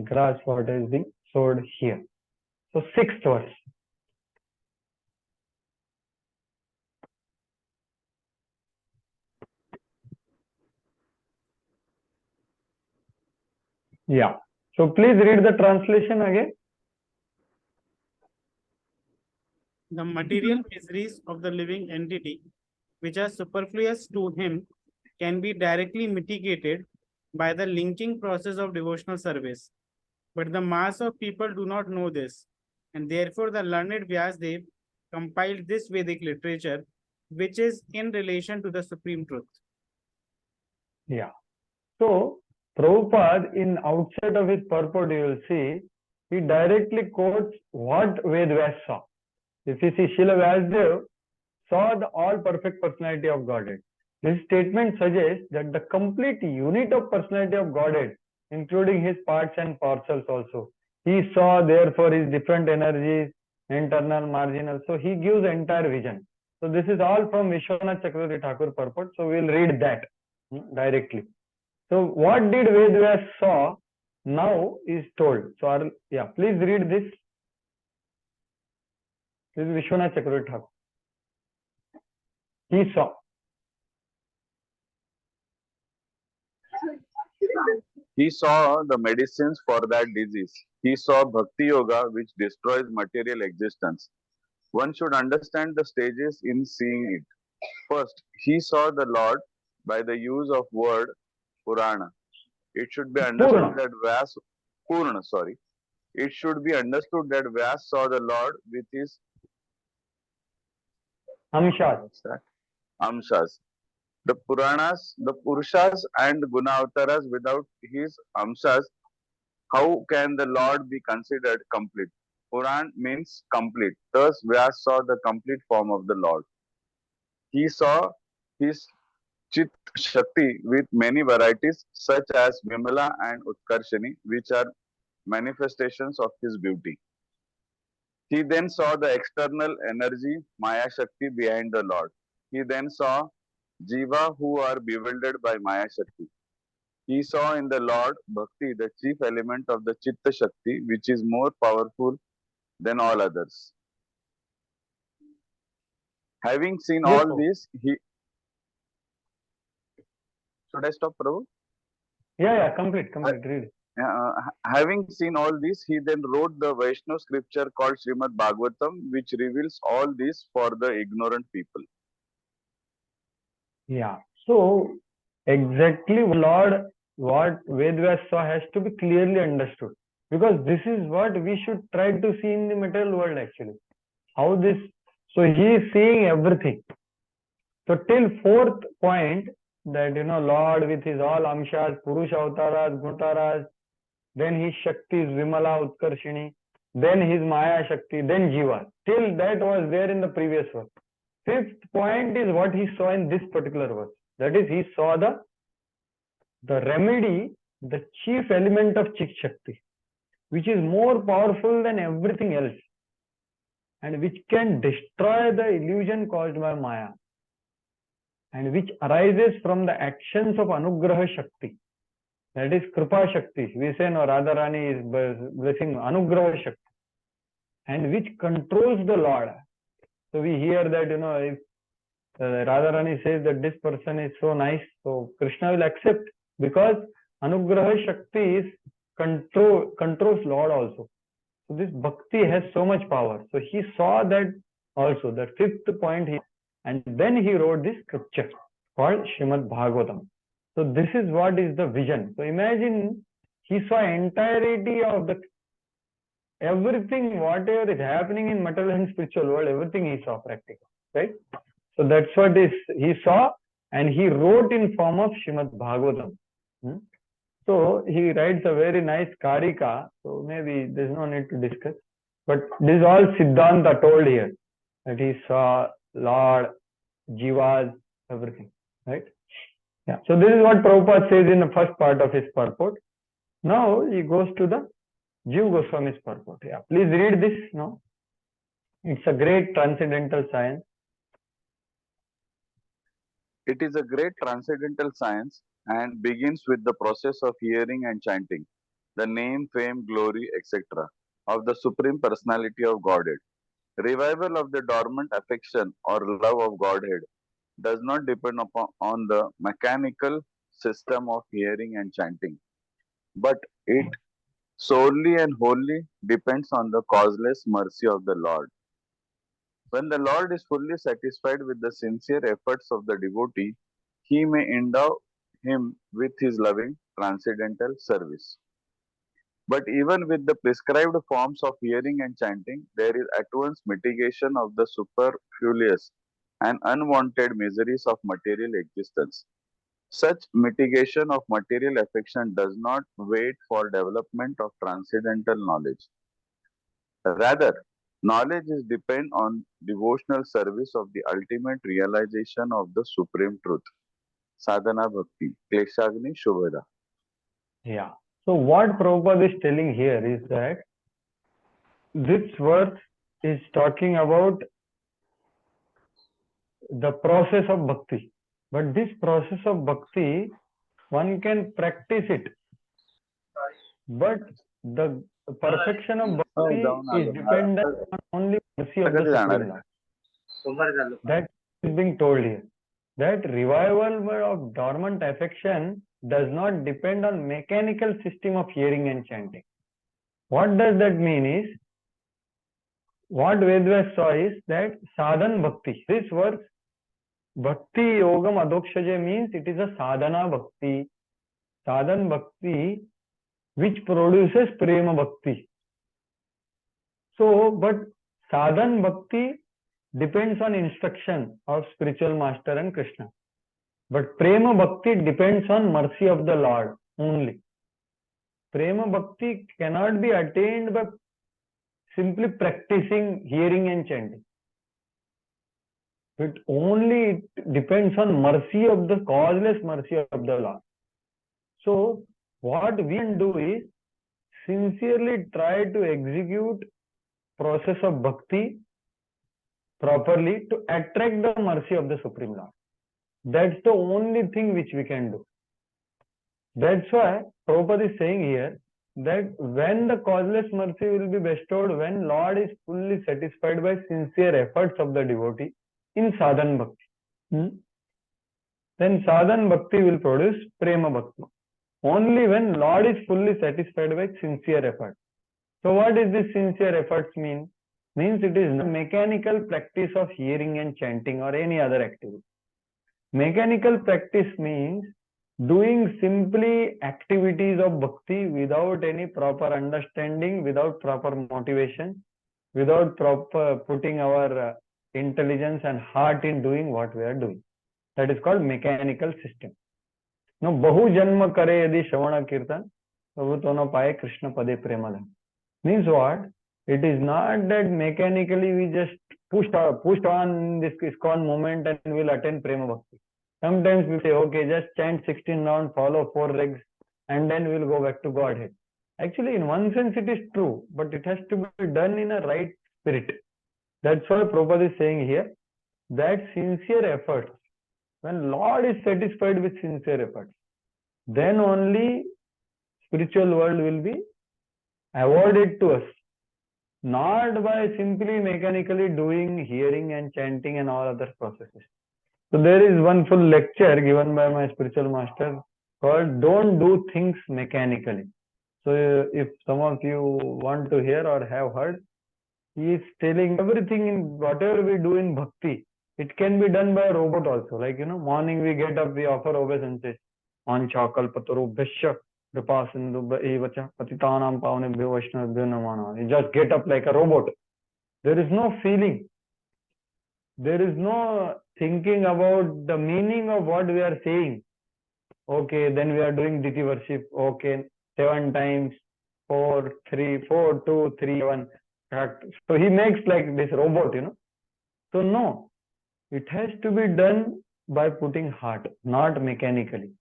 grasp what is being told here. So 6th verse. Yeah. So please read the translation again. The material miseries of the living entity, which are superfluous to him, can be directly mitigated by the linking process of devotional service. But the mass of people do not know this, and therefore the learned Vyasdev compiled this Vedic literature, which is in relation to the supreme truth. Yeah. So Prabhupada, in outset of his purport, you will see, he directly quotes what Vedvyas saw. If you see, Srila Vyasdev saw the all-perfect personality of Godhead. This statement suggests that the complete unit of personality of Godhead, including his parts and parcels also, he saw therefore his different energies, internal, marginal. So he gives the entire vision. So this is all from Vishwanath Chakravarti Thakur purport. So we will read that directly. So what did Vedvyas saw now is told. So yeah, please read this. This is Vishwanath Chakravarti Thakur. He saw. He saw the medicines for that disease. He saw Bhakti Yoga, which destroys material existence. One should understand the stages in seeing it. First, he saw the Lord by the use of word Purana. It should be understood that It should be understood that Vyas saw the Lord with his Amshas. The Puranas, the Purushas and Gunavataras without his Amshas, how can the Lord be considered complete? Puran means complete. Thus, Vyas saw the complete form of the Lord. He saw his Chit Shakti with many varieties such as Vimala and Utkarshani, which are manifestations of his beauty. He then saw the external energy, Maya Shakti, behind the Lord. He then saw Jiva who are bewildered by Maya Shakti. He saw in the Lord Bhakti the chief element of the Chitta Shakti, which is more powerful than all others. Having seen all this, he... Should I stop, Prabhu? Yeah, complete, read. Having seen all this, he then wrote the Vaishnava scripture called Srimad Bhagavatam, which reveals all this for the ignorant people. Yeah. So exactly what Vedvyas saw has to be clearly understood, because this is what we should try to see in the material world actually. How this, so he is seeing everything. So till fourth point, that Lord with his all amshas, Purusha avtaras, Guntaras, then his Shakti is Vimala Utkarshini, then his Maya Shakti, then Jiva. Till that was there in the previous verse. Fifth point is what he saw in this particular verse. That is, he saw the remedy, the chief element of Chik Shakti, which is more powerful than everything else, and which can destroy the illusion caused by Maya, and which arises from the actions of Anugraha Shakti. That is Kripa Shakti. We say no, Radharani is blessing Anugraha Shakti, and which controls the Lord. So we hear that, if Radharani says that this person is so nice, so Krishna will accept, because Anugraha Shakti is controls Lord also. So this Bhakti has so much power. So he saw that also, that fifth point, and then he wrote this scripture called Srimad Bhagavatam. So this is what is the vision. So imagine he saw entirety of the everything, whatever is happening in material and spiritual world, everything he saw practically, right? So that's what he saw, and he wrote in form of Srimad Bhagavatam. So he writes a very nice Karika, so maybe there's no need to discuss. But this is all Siddhanta told here, that he saw Lord, Jivas, everything, right? Yeah. So this is what Prabhupada says in the first part of his purport. Now he goes to the Jiva Goswami's purport. Yeah. Please read this now. It's a great transcendental science. It is a great transcendental science and begins with the process of hearing and chanting the name, fame, glory, etc. of the Supreme Personality of Godhead. Revival of the dormant affection or love of Godhead does not depend on the mechanical system of hearing and chanting, but it solely and wholly depends on the causeless mercy of the Lord. When the Lord is fully satisfied with the sincere efforts of the devotee, he may endow him with his loving transcendental service. But even with the prescribed forms of hearing and chanting, there is at once mitigation of the superfluous and unwanted miseries of material existence. Such mitigation of material affection does not wait for development of transcendental knowledge. Rather, knowledge is depend on devotional service of the ultimate realization of the supreme truth. Sadhana Bhakti, Kleshagni Shubhada. Yeah. So what Prabhupada is telling here is that this verse is talking about the process of bhakti. But this process of bhakti, one can practice it. But the perfection of bhakti is dependent on only mercy of the Supreme Lord. That is being told here. That revival of dormant affection does not depend on mechanical system of hearing and chanting. What does that mean is, what Vedvyas saw is that sadhan bhakti. This verse, bhakti yogam adokshaja, means it is a sadhana bhakti. Sadhan bhakti which produces prema bhakti. So, but sadhan bhakti depends on instruction of spiritual master and Krishna. But prema bhakti depends on mercy of the Lord only. Prema bhakti cannot be attained by simply practicing hearing and chanting. It only depends on mercy of the causeless mercy of the Lord. So what we can do is sincerely try to execute process of bhakti properly to attract the mercy of the Supreme Lord. That's the only thing which we can do. That's why Prabhupada is saying here that when the causeless mercy will be bestowed, when Lord is fully satisfied by sincere efforts of the devotee in sadhan bhakti, then sadhan bhakti will produce prema bhakti. only when Lord is fully satisfied by sincere effort. So what is this sincere efforts mean? Means it is not mechanical practice of hearing and chanting or any other activity. Mechanical practice means doing simply activities of bhakti without any proper understanding, without proper motivation, without proper putting our intelligence and heart in doing what we are doing. That is called mechanical system. No, bahu janma kare yadi shravana kirtan, Prabhu tono paye Krishna pade premala. Means what? It is not that mechanically we just pushed on this ISKCON movement and will attain prema bhakti. Sometimes we say, okay, just chant 16 rounds, follow 4 legs, and then we'll go back to Godhead. Actually, in one sense it is true, but it has to be done in a right spirit. That's why Prabhupada is saying here that sincere efforts, when Lord is satisfied with sincere efforts, then only spiritual world will be awarded to us. Not by simply mechanically doing hearing and chanting and all other processes. So there is one full lecture given by my spiritual master called Don't Do Things Mechanically. So if some of you want to hear or have heard, he is telling everything in whatever we do in bhakti, it can be done by a robot also. Like, morning we get up, we offer obeisances. Ancha kalpatarubhyasya kripa sindhubhya evacha patitanam pavanebhyo vaishnavabhyo namo namaha. You just get up like a robot. There is no feeling. There is no thinking about the meaning of what we are saying. Okay, then we are doing Diti worship. Okay, 7 times 4, 3, 4, 2, 3, 1. So he makes like this robot, So no, it has to be done by putting heart, not mechanically.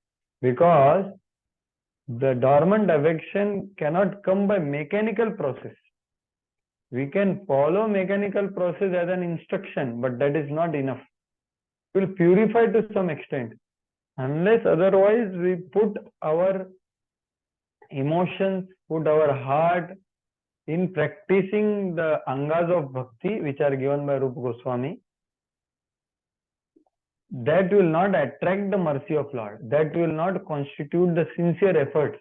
Because the dormant affection cannot come by mechanical process. We can follow mechanical process as an instruction, but that is not enough. It will purify to some extent. Unless otherwise we put our emotions, put our heart in practicing the angas of bhakti, which are given by Rupa Goswami, that will not attract the mercy of Lord. That will not constitute the sincere efforts.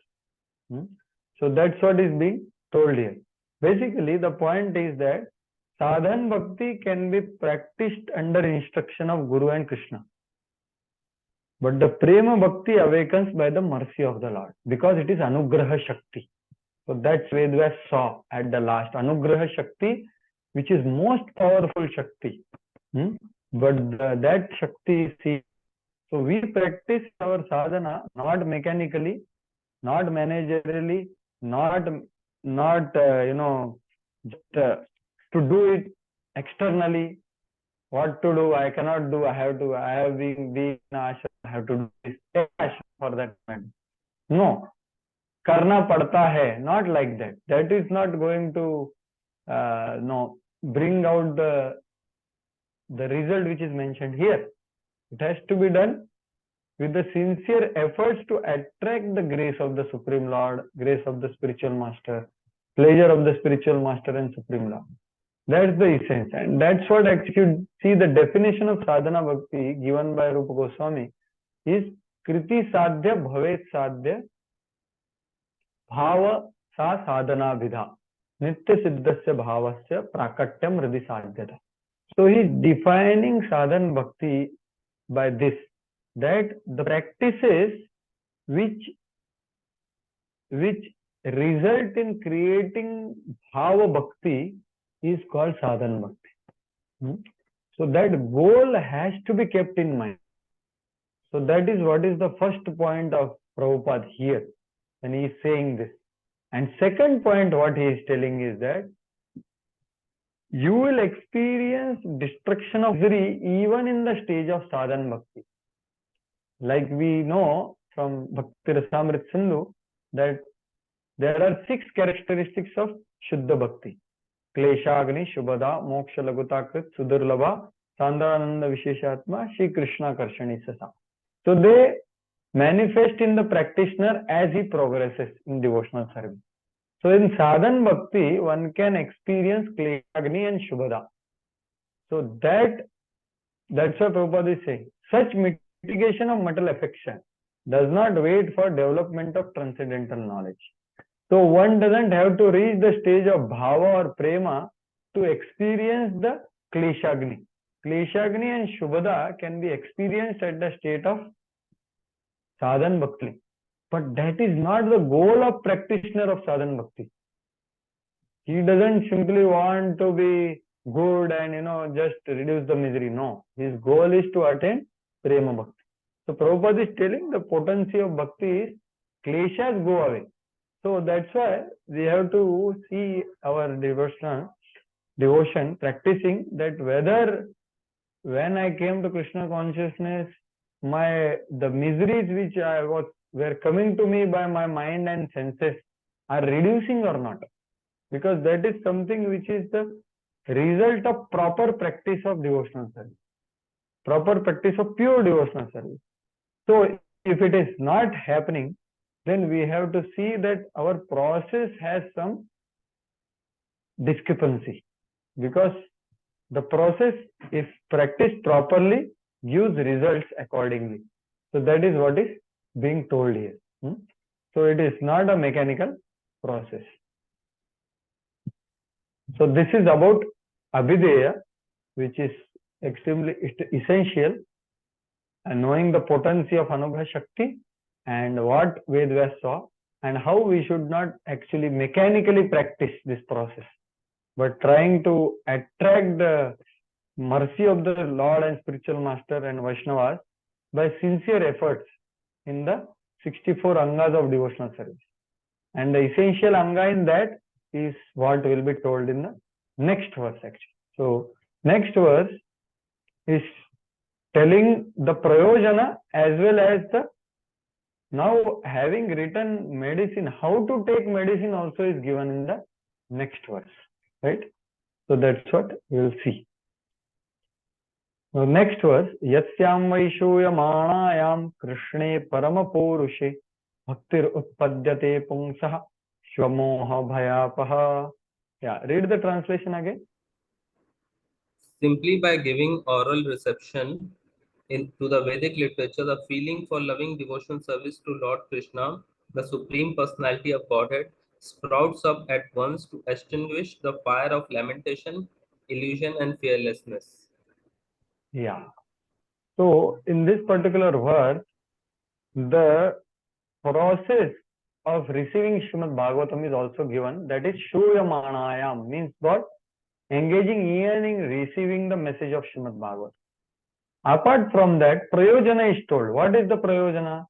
So that's what is being told here. Basically, the point is that sadhan bhakti can be practiced under instruction of Guru and Krishna. But the prema bhakti awakens by the mercy of the Lord, because it is anugraha shakti. So that's Vedvyas saw at the last. Anugraha shakti, which is most powerful shakti. But that shakti is seen. So we practice our sadhana not mechanically, not managerially, not just to do it externally. What to do? I cannot do. I have been in ashram. I have to do this for that man. No, karna padta hai. Not like that. That is not going to bring out the result which is mentioned here. It has to be done with the sincere efforts to attract the grace of the Supreme Lord, grace of the spiritual master, pleasure of the spiritual master and Supreme Lord. That's the essence. And that's what actually, see, the definition of sadhana bhakti given by Rupa Goswami is kriti sadhya bhavet sadhya bhava sa sadhana vidha nitya siddhasya bhavasya prakatyam hridi sadhyata. So he is defining sadhana bhakti by this, that the practices which result in creating bhava bhakti is called sadhana bhakti. So that goal has to be kept in mind. So that is what is the first point of Prabhupada here when he is saying this. And second point what he is telling is that you will experience destruction of misery even in the stage of sadhana bhakti. Like we know from Bhakti Rasamrit Sindhu that there are 6 characteristics of Shuddha Bhakti. Kleshagni, Shubhada, Moksha Lagutakrit, Sudurlabha, Sandrananda Visheshatma, Shri Krishna Karshani Sasa. So they manifest in the practitioner as he progresses in devotional service. So in sadhan bhakti, one can experience Kleshagni and Shubhada. So that's what Prabhupada is saying. Such mitigation of material affection does not wait for development of transcendental knowledge. So one doesn't have to reach the stage of bhava or prema to experience the kleshagni. Kleshagni and shubhada can be experienced at the state of sadhan bhakti. But that is not the goal of practitioner of sadhan bhakti. He doesn't simply want to be good and just reduce the misery. No, his goal is to attain prema bhakti. So Prabhupada is telling the potency of bhakti is kleshas go away. So that's why we have to see our devotion practicing that whether when I came to Krishna consciousness, the miseries which were coming to me by my mind and senses are reducing or not. Because that is something which is the result of proper practice of devotional service. Proper practice of pure devotional service. So if it is not happening, then we have to see that our process has some discrepancy. Because the process, if practiced properly, gives results accordingly. So that is what is being told here. So it is not a mechanical process. So this is about Abhideya, which is extremely essential, and knowing the potency of Anubhava Shakti and what Vedvyas saw and how we should not actually mechanically practice this process, but trying to attract the mercy of the Lord and spiritual master and Vaishnavas by sincere efforts in the 64 angas of devotional service. And the essential anga in that is what will be told in the next verse actually. So next verse is telling the prayojana as well as the now having written medicine, how to take medicine also is given in the next verse, right? So that's what we will see. Now next verse, Yasyam Vaishuyamānāyam Krishne Paramapurushe Bhaktir Utpadyate Pungsaha Shvamoha Bhayapaha. Yeah, read the translation again. Simply by giving oral reception to the Vedic literature, the feeling for loving devotional service to Lord Krishna, the Supreme Personality of Godhead, sprouts up at once to extinguish the fire of lamentation, illusion, and fearlessness. Yeah. So in this particular verse, the process of receiving Srimad Bhagavatam is also given. That is Shruyamanayam, means what? Engaging, hearing, receiving the message of Srimad Bhagavatam. Apart from that, prayojana is told. What is the prayojana?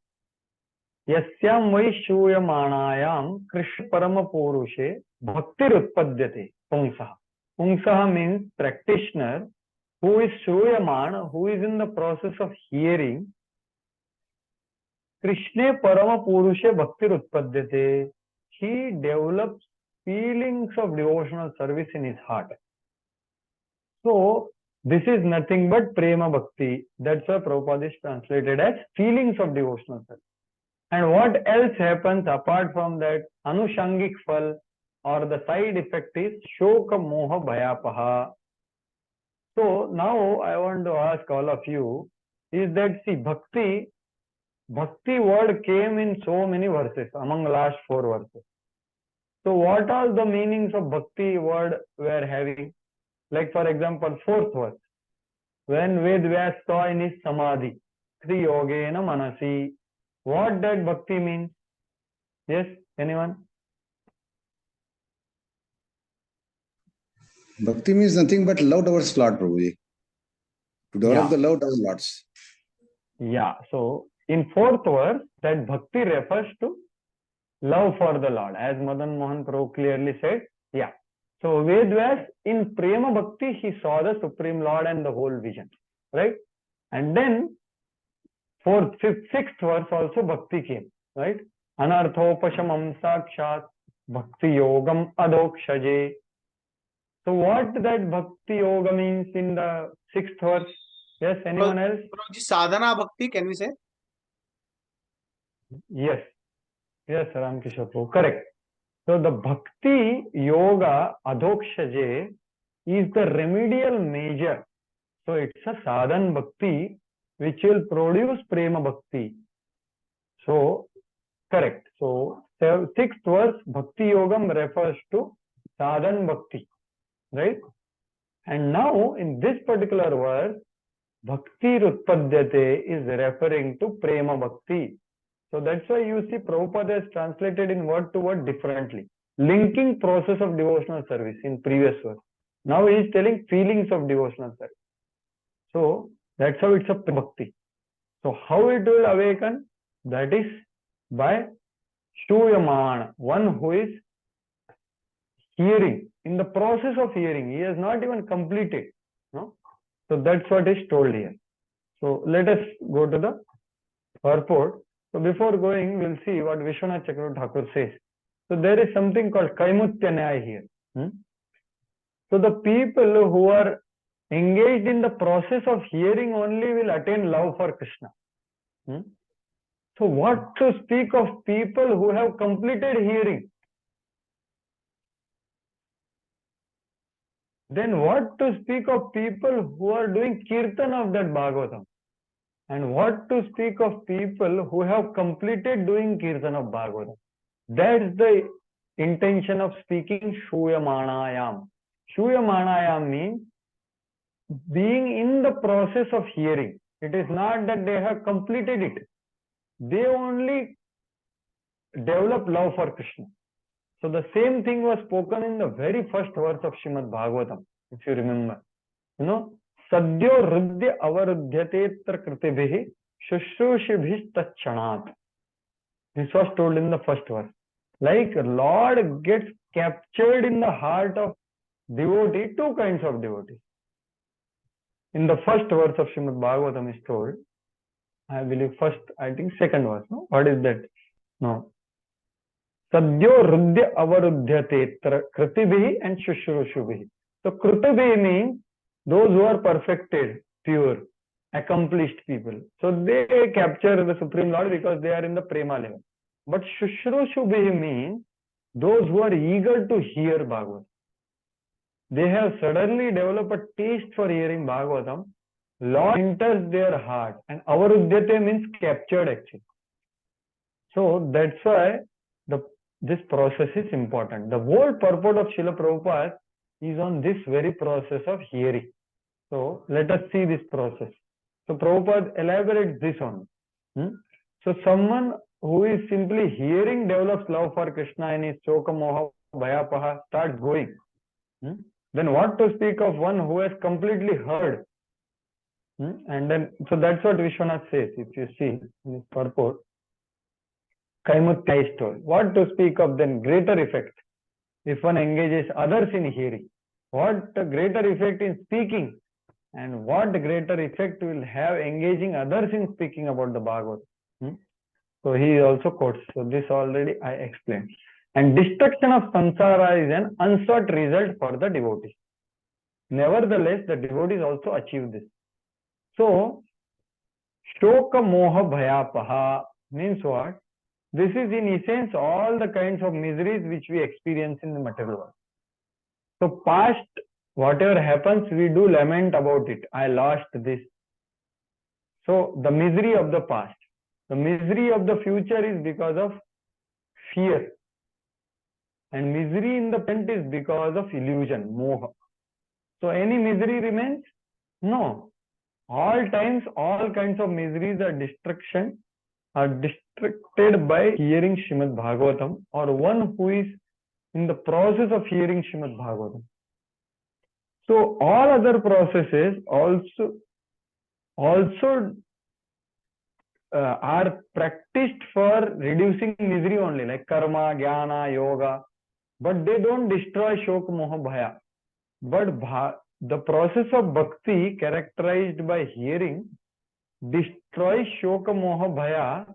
Yasyam Vaishuyamānāyam Krishna Paramapurushe Bhaktir Utpadyate Pungsaha. Pungsaha means practitioner who is Shruyaman, who is in the process of hearing. Krishna Paramapurushe Bhaktir Utpadyate. He develops feelings of devotional service in his heart. So this is nothing but prema bhakti. That's why Prabhupada is translated as feelings of devotional service. And what else happens apart from that? Anushangik phal or the side effect is shoka moha bhayapaha. So now I want to ask all of you, is that see bhakti word came in so many verses among last 4 verses. So what are the meanings of bhakti word we are having? Like for example, 4th verse, when Vedvyas saw in his samadhi, Sri Yogena Manasi, what that bhakti means? Yes, anyone? Bhakti means nothing but love towards Lord, Prabhuji. To develop the love towards Lords. Yeah, so in 4th verse, that bhakti refers to love for the Lord, as Madan Mohan Prabhu clearly said. Yeah. So Vedvyas in Prema Bhakti, he saw the Supreme Lord and the whole vision, right? And then 4th, 5th, 6th verse also Bhakti came, right? Anarthopashamam sakshat Bhakti Yogam Adokshaje. So what that Bhakti Yoga means in the 6th verse? Yes, anyone else? Sadhana Bhakti, can we say? Yes. Yes, Ramkishore Prabhu, correct. So the Bhakti Yoga Adhokshaje is the remedial measure. So it's a sadhan bhakti which will produce prema bhakti. So, correct. So, sixth verse, Bhakti Yogam refers to sadhan bhakti, right? And now, in this particular verse, Bhakti Rutpadyate is referring to Prema Bhakti. So that's why you see Prabhupada has translated in word to word differently. Linking process of devotional service in previous verse. Now he is telling feelings of devotional service. So that's how it's a Bhakti. So how it will awaken? That is by Shuyamana, one who is hearing. In the process of hearing, he has not even completed. No? So that's what is told here. So let us go to the purport. So before going, we'll see what Vishwanath Chakravarti Thakur says. So there is something called Kaimutya Nyaya here. So the people who are engaged in the process of hearing only will attain love for Krishna. So what to speak of people who have completed hearing? Then what to speak of people who are doing kirtan of that Bhagavatam? And what to speak of people who have completed doing kirtan of Bhagavatam? That's the intention of speaking Shuyamanayam. Shuyamanayam means being in the process of hearing. It is not that they have completed it. They only develop love for Krishna. So the same thing was spoken in the very first verse of Srimad Bhagavatam, if you remember. You know, Sadyo Rudya Avarudhyatetra Kritibhihi Shushrushabhis Tachanat. This was told in the first verse. Like Lord gets captured in the heart of devotee, two kinds of devotees. In the first verse of Srimad Bhagavatam is told, I believe second verse, no? What is that? No. Sadyo Rudya Avarudhyatetra Kritibhihi and Shushrushabhihi. So Kritibhihi means those who are perfected, pure, accomplished people. So they capture the Supreme Lord because they are in the Prema level. But Shushrushabhihi means those who are eager to hear Bhagavatam. They have suddenly developed a taste for hearing Bhagavatam. Lord enters their heart, and Avarudhyate means captured actually. So that's why this process is important. The whole purport of Srila Prabhupada is on this very process of hearing. So let us see this process. So Prabhupada elaborates this on. So someone who is simply hearing develops love for Krishna and his Shoka Moha Bhayapaha starts going. Then what to speak of one who has completely heard? And then, so that's what Vishwanath says, if you see in his purport. Kaimutya is told. What to speak of then greater effect if one engages others in hearing? What greater effect in speaking? And what greater effect will have engaging others in speaking about the Bhagavad? So he also quotes. So this already I explained. And destruction of samsara is an unsought result for the devotees. Nevertheless, the devotees also achieve this. So, Shoka Moha Bhayapaha means what? This is in essence all the kinds of miseries which we experience in the material world. So past, whatever happens, we do lament about it. I lost this. So the misery of the past. The misery of the future is because of fear. And misery in the present is because of illusion, moha. So any misery remains? No. All times, all kinds of miseries are distracted by hearing Srimad Bhagavatam, or one who is in the process of hearing Srimad Bhagavatam. So all other processes also are practiced for reducing misery only, like karma, jnana, yoga, but they don't destroy shok, moha, bhaya. But the process of bhakti characterized by hearing destroys shoka, moha, bhaya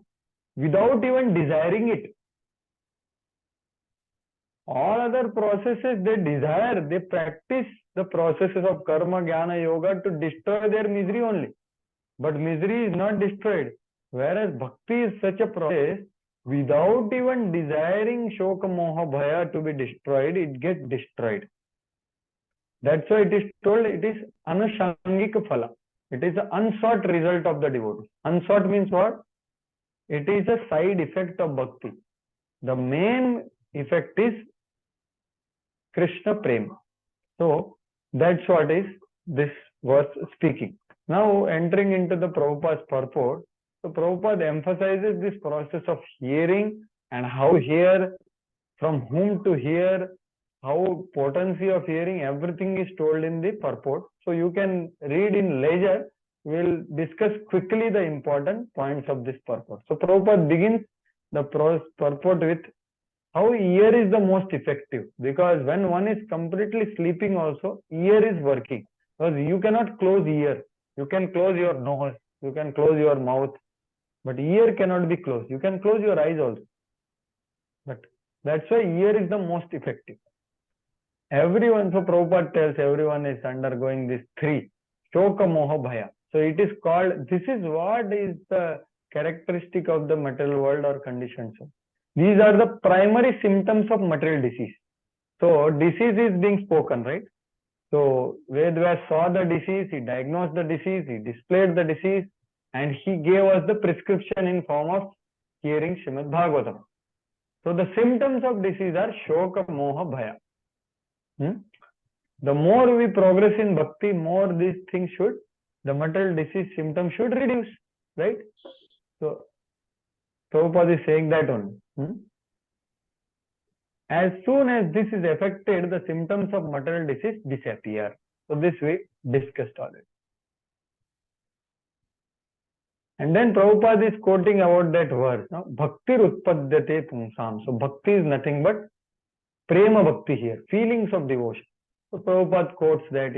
without even desiring it. All other processes they desire, they practice the processes of karma, jnana, yoga to destroy their misery only. But misery is not destroyed. Whereas bhakti is such a process, without even desiring shoka, moha, bhaya to be destroyed, it gets destroyed. That's why it is told it is anusangika phala. It is the unsought result of the devotee. Unsought means what? it is a side effect of bhakti. The main effect is Krishna Prema. So that's what is this verse speaking. Now entering into the Prabhupada's purport, so Prabhupada emphasizes this process of hearing and how hear, from whom to hear, how potency of hearing, everything is told in the purport. So you can read in leisure. We'll discuss quickly the important points of this purport. So Prabhupada begins the purport with how ear is the most effective, because when one is completely sleeping also, ear is working. Because you cannot close ear. You can close your nose, you can close your mouth, but ear cannot be closed. You can close your eyes also. But that's why ear is the most effective. Everyone, so Prabhupada tells everyone is undergoing this three, Shoka, Moha, Bhaya. So it is called, this is what is the characteristic of the material world or conditioned soul. These are the primary symptoms of material disease. So disease is being spoken, right? So Vaibhava saw the disease, he diagnosed the disease, he displayed the disease, and he gave us the prescription in form of hearing Srimad Bhagavatam. So the symptoms of disease are Shoka, Moha, Bhaya. The more we progress in bhakti, more these things should, the material disease symptoms should reduce, right? So Prabhupada is saying that only. As soon as this is affected, the symptoms of material disease disappear. So this we discussed already. And then Prabhupada is quoting about that verse, no? Bhakti utpadyate pumsam. So bhakti is nothing but prema bhakti here, feelings of devotion. So Prabhupada quotes that,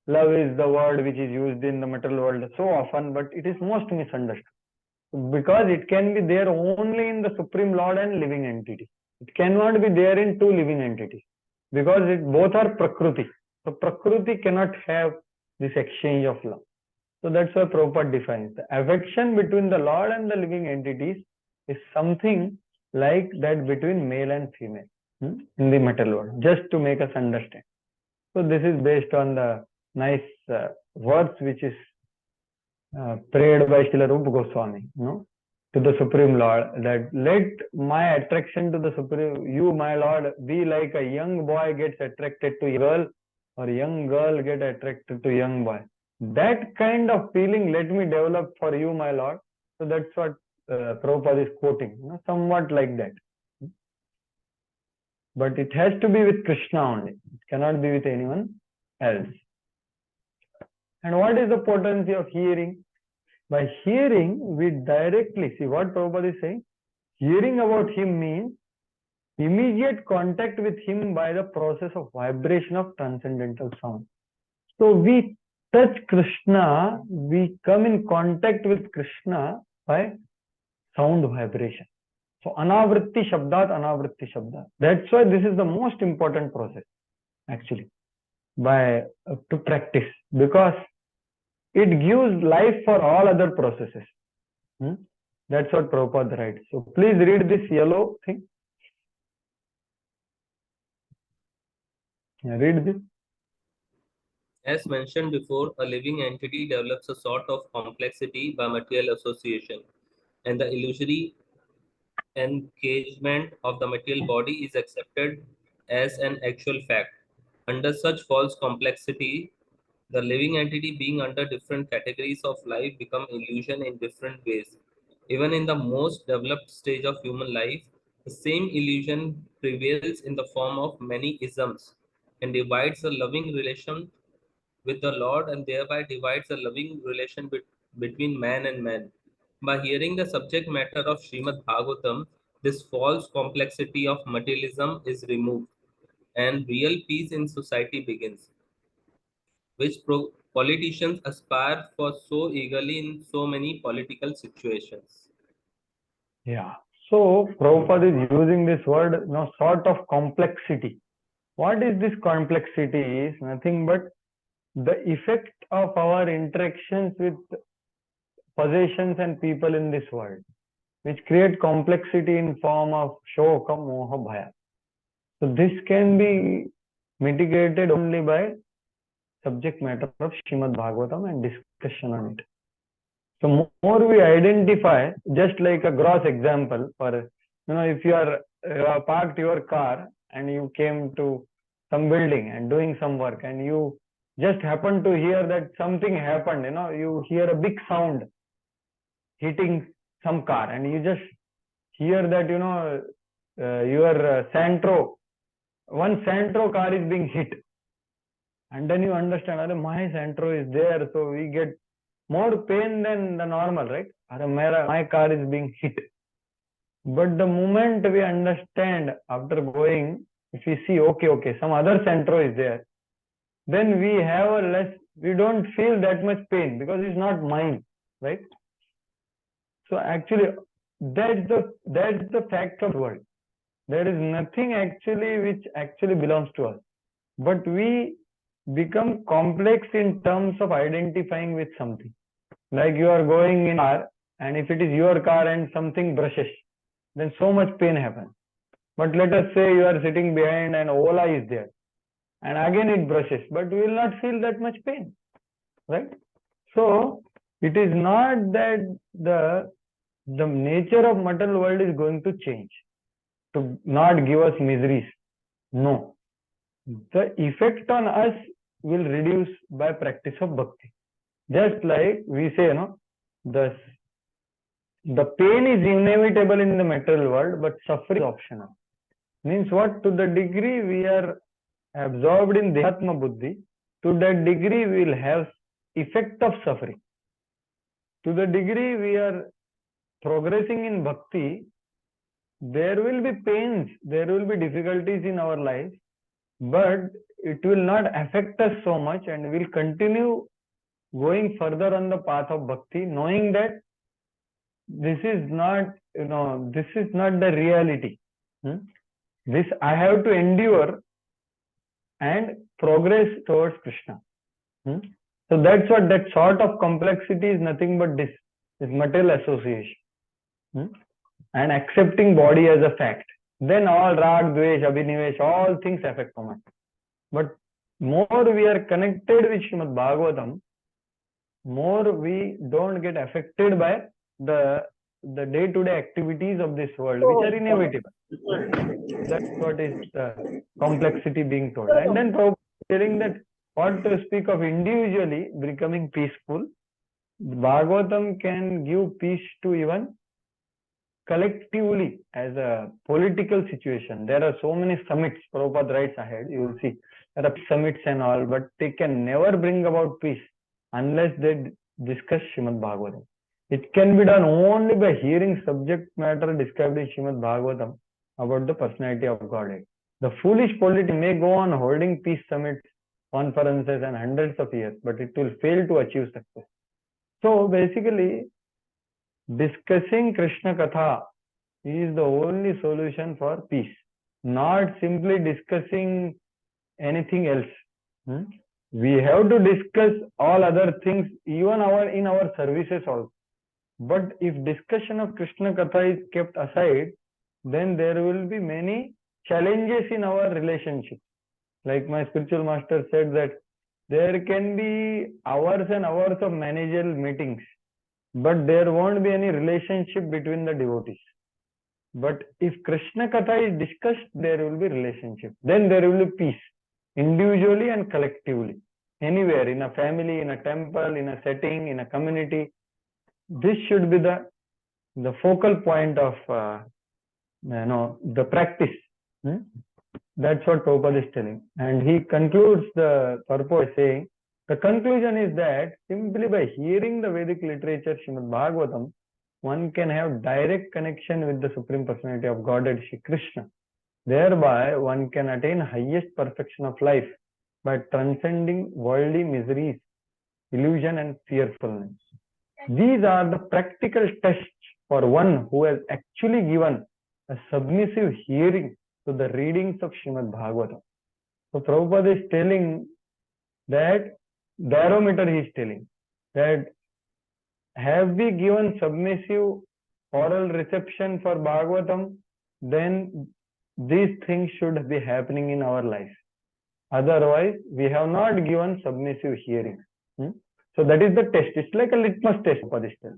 love is the word which is used in the material world so often, but it is most misunderstood. Because it can be there only in the Supreme Lord and living entity. It cannot be there in two living entities. Because both are Prakriti. So Prakriti cannot have this exchange of love. So that's why Prabhupada defines. The affection between the Lord and the living entities is something like that between male and female in the material world, just to make us understand. So this is based on the nice verse which is prayed by Srila Rupa Goswami, to the Supreme Lord, that let my attraction to the Supreme, you, my Lord, be like a young boy gets attracted to a girl, or young girl get attracted to young boy. That kind of feeling let me develop for you, my Lord. So that's what Prabhupada is quoting, somewhat like that. But it has to be with Krishna only. It cannot be with anyone else. And what is the potency of hearing? By hearing, we directly see what Prabhupada is saying. Hearing about him means immediate contact with him by the process of vibration of transcendental sound. So we touch Krishna, we come in contact with Krishna by sound vibration. So anavritti shabdat, anavritti shabdat. That's why this is the most important process, actually, to practice, because it gives life for all other processes. That's what Prabhupada writes. So please read this yellow thing. Read this. As mentioned before, a living entity develops a sort of complexity by material association, and the illusory engagement of the material body is accepted as an actual fact. Under such false complexity, the living entity being under different categories of life become illusion in different ways. Even in the most developed stage of human life, the same illusion prevails in the form of many isms and divides the loving relation with the Lord and thereby divides the loving relation between man and man. By hearing the subject matter of Srimad Bhagavatam, this false complexity of materialism is removed and real peace in society begins, which politicians aspire for so eagerly in so many political situations. Yeah. So Prabhupada is using this word, sort of complexity. What is this complexity? Is nothing but the effect of our interactions with possessions and people in this world, which create complexity in form of shoka, moha, bhaya. So this can be mitigated only by subject matter of Srimad Bhagavatam and discussion on it. So more we identify, just like a gross example, for if you are parked your car and you came to some building and doing some work, and you just happen to hear that something happened, you hear a big sound hitting some car, and you just hear that your one Santro car is being hit, and then you understand, my Santro is there, so we get more pain than the normal, right? My car is being hit. But the moment we understand, after going, if we see, okay, some other Santro is there, then we don't feel that much pain because it's not mine, right? So actually, that's the fact of the world. There is nothing actually which actually belongs to us. But we become complex in terms of identifying with something. Like you are going in a car, and if it is your car and something brushes, then so much pain happens. But let us say you are sitting behind and Ola is there, and again it brushes, but we will not feel that much pain, right? So it is not that the nature of material world is going to change to not give us miseries. No. The effect on us will reduce by practice of bhakti. Just like we say, the pain is inevitable in the material world, but suffering is optional. Means what? To the degree we are absorbed in Dehatma Buddhi, to that degree we will have effect of suffering. To the degree we are progressing in bhakti, there will be pains, there will be difficulties in our life, but it will not affect us so much, and we will continue going further on the path of bhakti, knowing that this is not, the reality. This I have to endure and progress towards Krishna. So that's what that sort of complexity is nothing but this material association. And accepting body as a fact. Then all rag, dvesh, abhinivesh, all things affect us. But more we are connected with Srimad Bhagavatam, more we don't get affected by the day-to-day activities of this world, which are inevitable. That's what is the complexity being told. And then Prabhupada telling that what to speak of individually becoming peaceful, Bhagavatam can give peace to even collectively as a political situation. There are so many summits, Prabhupada writes ahead, you will see, there are summits and all, but they can never bring about peace unless they discuss Srimad Bhagavatam. It can be done only by hearing subject matter described in Srimad Bhagavatam about the personality of Godhead. The foolish polity may go on holding peace summits, conferences and hundreds of years, but it will fail to achieve success. So basically, discussing Krishna Katha is the only solution for peace, not simply discussing anything else. We have to discuss all other things, even in our services also. But if discussion of Krishna Katha is kept aside, then there will be many challenges in our relationship. Like my spiritual master said that there can be hours and hours of managerial meetings, but there won't be any relationship between the devotees. But if Krishna Katha is discussed, there will be relationship. Then there will be peace, individually and collectively. Anywhere, in a family, in a temple, in a setting, in a community. This should be the focal point of the practice. That's what Prabhupada is telling. And he concludes the purport saying, the conclusion is that simply by hearing the Vedic literature, Srimad Bhagavatam, one can have direct connection with the Supreme Personality of Godhead, Shri Krishna. Thereby, one can attain highest perfection of life by transcending worldly miseries, illusion and fearfulness. These are the practical tests for one who has actually given a submissive hearing to the readings of Srimad Bhagavatam. So Prabhupada is telling that, barometer he is telling, that have we given submissive oral reception for Bhagavatam, then these things should be happening in our life. Otherwise, we have not given submissive hearing. So So that is the test. It's like a litmus test for this test.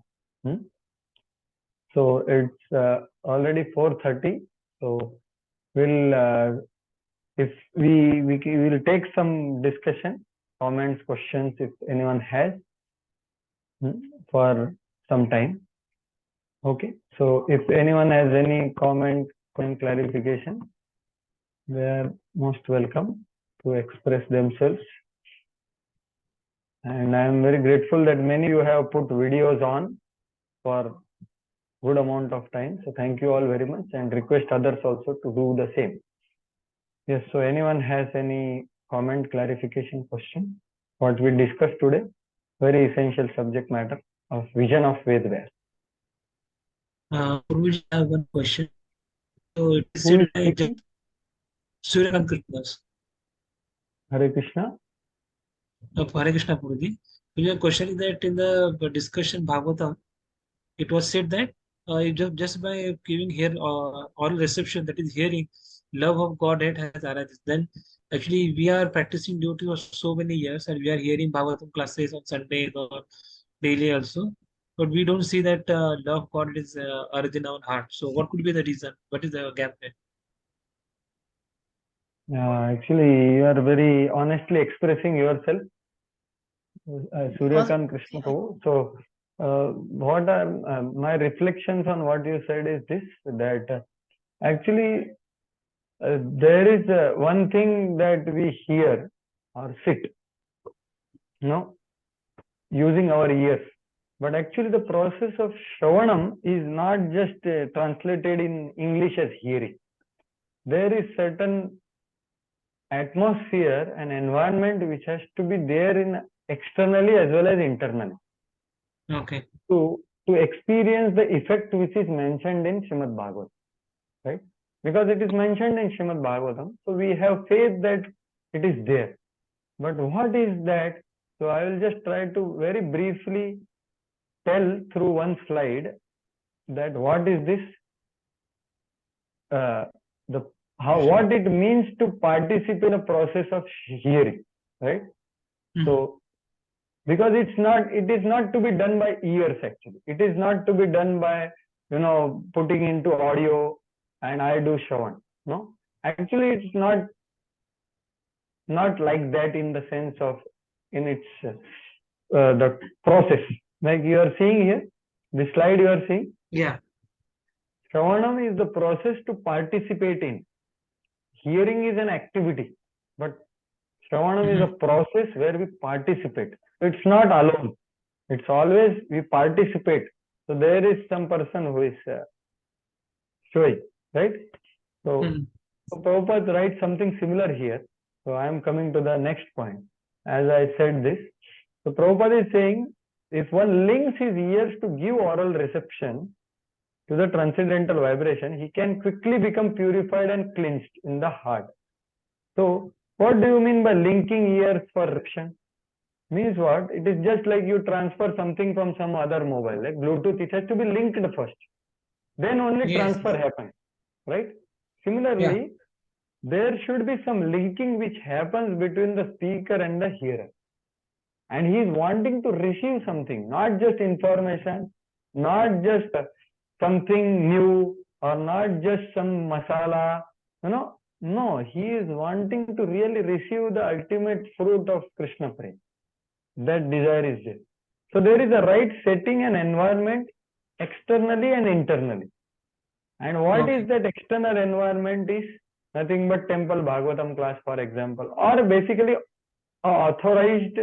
So it's already 4:30. So we'll if we will take some discussion, comments, questions if anyone has for some time. Okay. So if anyone has any comment, clarification, they are most welcome to express themselves. And I am very grateful that many of you have put videos on for good amount of time. So thank you all very much, and request others also to do the same. Yes, so anyone has any comment, clarification, question? What we discussed today, very essential subject matter of vision of Vaidvyas. Prabhuji, I have one question. So it is Who said is like speaking? Srila Krishna. Hare Krishna. Hare Krishna, Prabhuji. The question is that in the discussion Bhagavatam, it was said that just by giving here oral reception, that is hearing, love of Godhead has arises. Then actually we are practicing duty for so many years, and we are hearing Bhagavatam classes on Sundays or daily also. But we don't see that love of God is origin in our heart. So what could be the reason? What is the gap there? Actually, you are very honestly expressing yourself, Suryakant Krishna Prabhu. So, what are my reflections on what you said is this: that actually there is one thing that we hear or sit, using our ears. But actually, the process of Shravanam is not just translated in English as hearing. There is certain atmosphere and environment which has to be there in externally as well as internally. Okay. To experience the effect which is mentioned in Srimad Bhagavatam, right? Because it is mentioned in Srimad Bhagavatam, so we have faith that it is there. But what is that? So I will just try to very briefly tell through one slide that what is this, what it means to participate in a process of hearing, right? So because it is not to be done by ears actually. It is not to be done by putting into audio and I do Shravan. No, actually it's not like that in the sense of in its the process. Like you are seeing here, the slide you are seeing. Yeah. Shravanam is the process to participate in. Hearing is an activity, but Shravanam is a process where we participate. It's not alone. It's always we participate. So there is some person who is showing, right? So, so Prabhupada writes something similar here. So I am coming to the next point. As I said this, so Prabhupada is saying, if one links his ears to give oral reception to the transcendental vibration, he can quickly become purified and cleansed in the heart. So what do you mean by linking ears for reception? Means what? It is just like you transfer something from some other mobile, like Bluetooth, it has to be linked first. Then only transfer happens, right? Similarly, there should be some linking which happens between the speaker and the hearer. And he is wanting to receive something, not just information, not just something new, or not just some masala, No, he is wanting to really receive the ultimate fruit of Krishna Prema. That desire is there. So there is a right setting and environment externally and internally. And what is that external environment is nothing but temple Bhagavatam class, for example, or basically authorized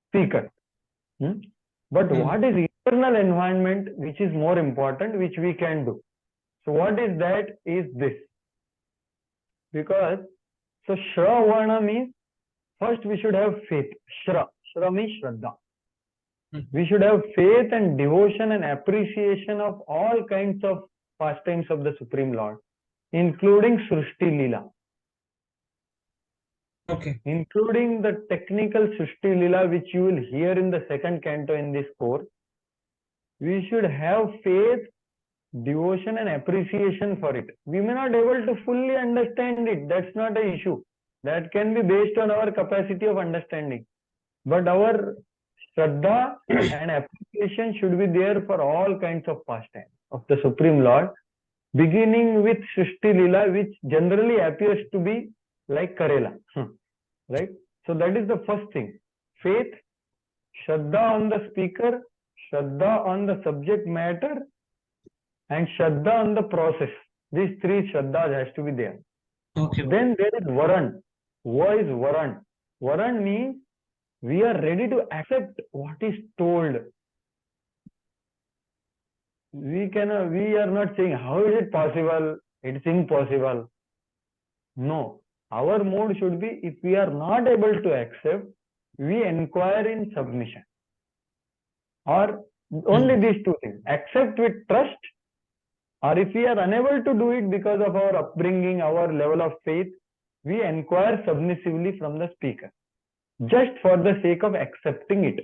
speaker. But what is internal environment which is more important, which we can do? So what is that is this. Because, so Shravanam means, first we should have faith. Shra means Shraddha. We should have faith and devotion and appreciation of all kinds of pastimes of the Supreme Lord, including Srishti Leela. Including the technical Srishti Leela, which you will hear in the second canto in this course. We should have faith, devotion and appreciation for it. We may not be able to fully understand it. That's not an issue. That can be based on our capacity of understanding. But our Shraddha and appreciation should be there for all kinds of pastimes of the Supreme Lord, beginning with Srishti Leela, which generally appears to be like Karela. Right? So that is the first thing. Faith, Shraddha on the speaker, Shraddha on the subject matter, and Shraddha on the process. These three Shraddhas has to be there. Okay. Then there is Varan. What is Varan? Varan means we are ready to accept what is told. We are not saying how is it possible, it's impossible. No. Our mode should be, if we are not able to accept, we inquire in submission. Or only these two things. Accept with trust, or if we are unable to do it because of our upbringing, our level of faith, we inquire submissively from the speaker. Just for the sake of accepting it.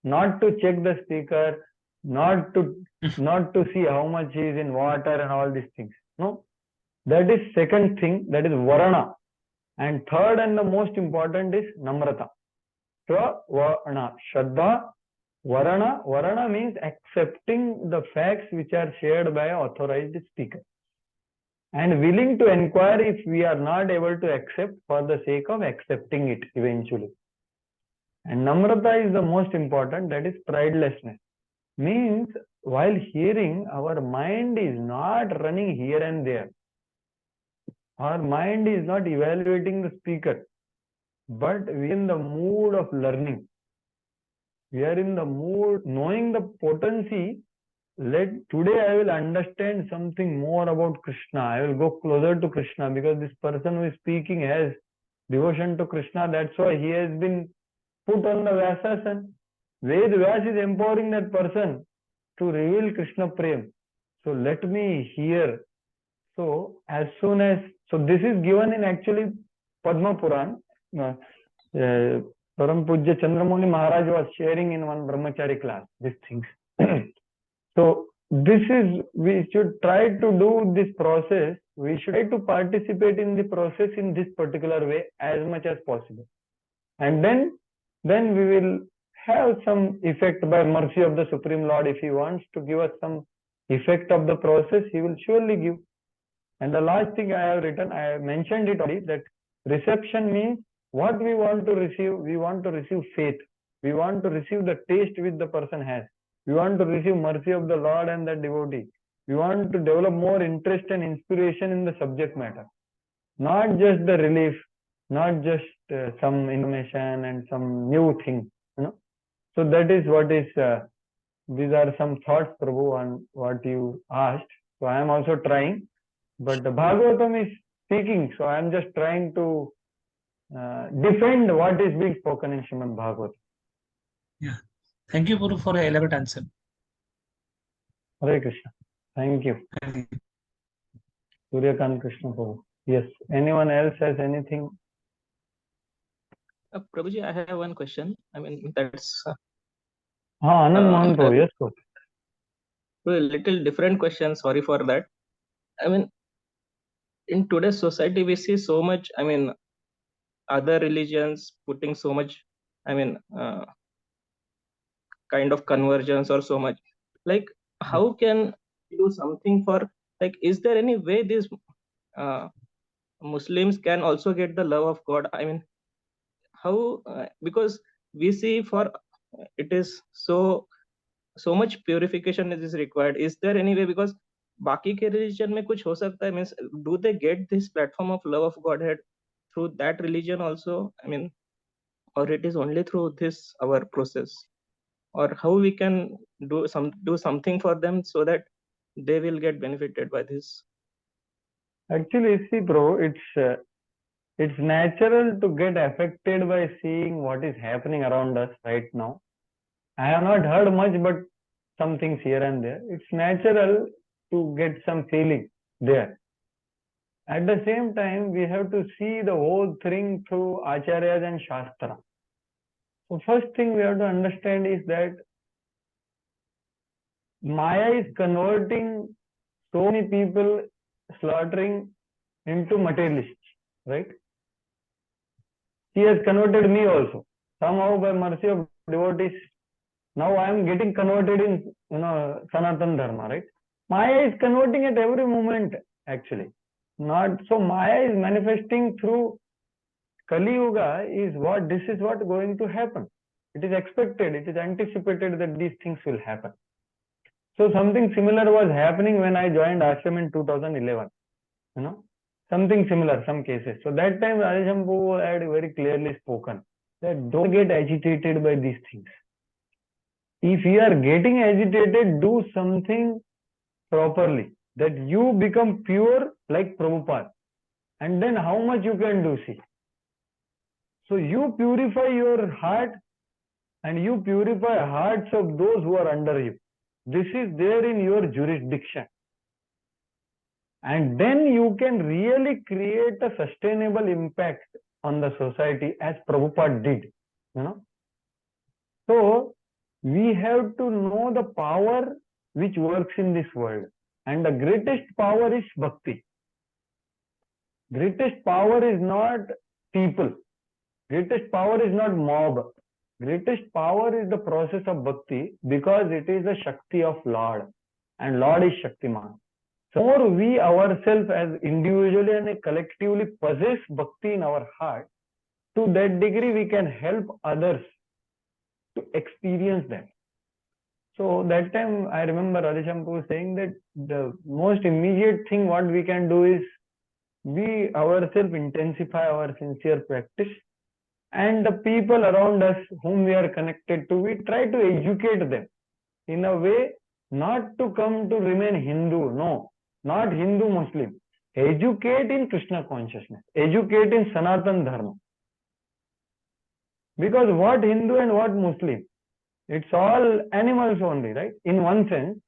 Not to check the speaker, not to see how much he is in water and all these things. No. That is second thing, that is Varana. And third and the most important is Namrata. Varana. Shraddha, Varana. Varana means accepting the facts which are shared by an authorized speaker. And willing to inquire if we are not able to accept for the sake of accepting it eventually. And Namrata is the most important, that is pridelessness. Means while hearing, our mind is not running here and there. Our mind is not evaluating the speaker, but we are in the mood of learning. We are in the mood, knowing the potency. Today I will understand something more about Krishna. I will go closer to Krishna because this person who is speaking has devotion to Krishna. That's why he has been put on the Vyasasana. Vyas is empowering that person to reveal Krishna Prem. So let me hear. So as soon as, so this is given in actually Padma Puran. Param Pujya Chandramouli Maharaj was sharing in one Brahmachari class, these things. So this is, we should try to do this process. We should try to participate in the process in this particular way as much as possible. And then we will have some effect by mercy of the Supreme Lord. If he wants to give us some effect of the process, he will surely give. And the last thing I have written, I have mentioned it already, that reception means what we want to receive. We want to receive faith. We want to receive the taste which the person has. We want to receive mercy of the Lord and the devotee. We want to develop more interest and inspiration in the subject matter. Not just the relief, not just some information and some new thing. So that is what is, these are some thoughts, Prabhu, on what you asked. So I am also trying. But the Bhagavatam is speaking, so I am just trying to defend what is being spoken in Srimad Bhagavatam. Yeah. Thank you, Guru, for an elaborate answer. Hare Krishna. Thank you. Suryakant Krishna Prabhu. Yes. Anyone else has anything? Prabhuji, I have one question. I mean, that's Anand Mohan Prabhu. Yes, Prabhu. a little different question. Sorry for that. I mean, in today's society, we see so much, I mean, other religions putting so much, I mean, kind of convergence or so much. Like, how can we do something for, like, is there any way these Muslims can also get the love of God? I mean, how, because we see for, it is so much purification is required. Is there any way, because बाकी के religion में कुछ हो सकता है, means do they get this platform of love of Godhead through that religion also? I mean, or it is only through this our process, or how we can do something for them so that they will get benefited by this? Actually, see, bro, it's natural to get affected by seeing what is happening around us right now. I have not heard much, but some things here and there. It's natural to get some feeling there. At the same time, we have to see the whole thing through Acharyas and Shastra. So first thing we have to understand is that Maya is converting so many people, slaughtering into materialists, right? He has converted me also. Somehow by mercy of devotees, Now I am getting converted in, Sanatan Dharma, right? Maya is converting at every moment, actually. Not so. Maya is manifesting through Kali Yuga. This is what going to happen. It is expected. It is anticipated that these things will happen. So something similar was happening when I joined ashram in 2011. Something similar, some cases. So that time Rajavidyalaya had very clearly spoken that don't get agitated by these things. If you are getting agitated, do something properly, that you become pure like Prabhupada, and then how much you can do, see. So you purify your heart and you purify hearts of those who are under you. This is there in your jurisdiction. And then you can really create a sustainable impact on the society as Prabhupada did. So we have to know the power which works in this world. And the greatest power is Bhakti. Greatest power is not people. Greatest power is not mob. Greatest power is the process of Bhakti, because it is the Shakti of Lord. And Lord is Shaktiman. So more we ourselves as individually and collectively possess Bhakti in our heart, to that degree we can help others to experience that. So that time I remember Radheshampu saying that the most immediate thing what we can do is we ourselves intensify our sincere practice, and the people around us whom we are connected to, we try to educate them in a way not to come to remain Hindu. No, not Hindu Muslim. Educate in Krishna consciousness. Educate in Sanatan Dharma. Because what Hindu and what Muslim? It's all animals only, right? In one sense,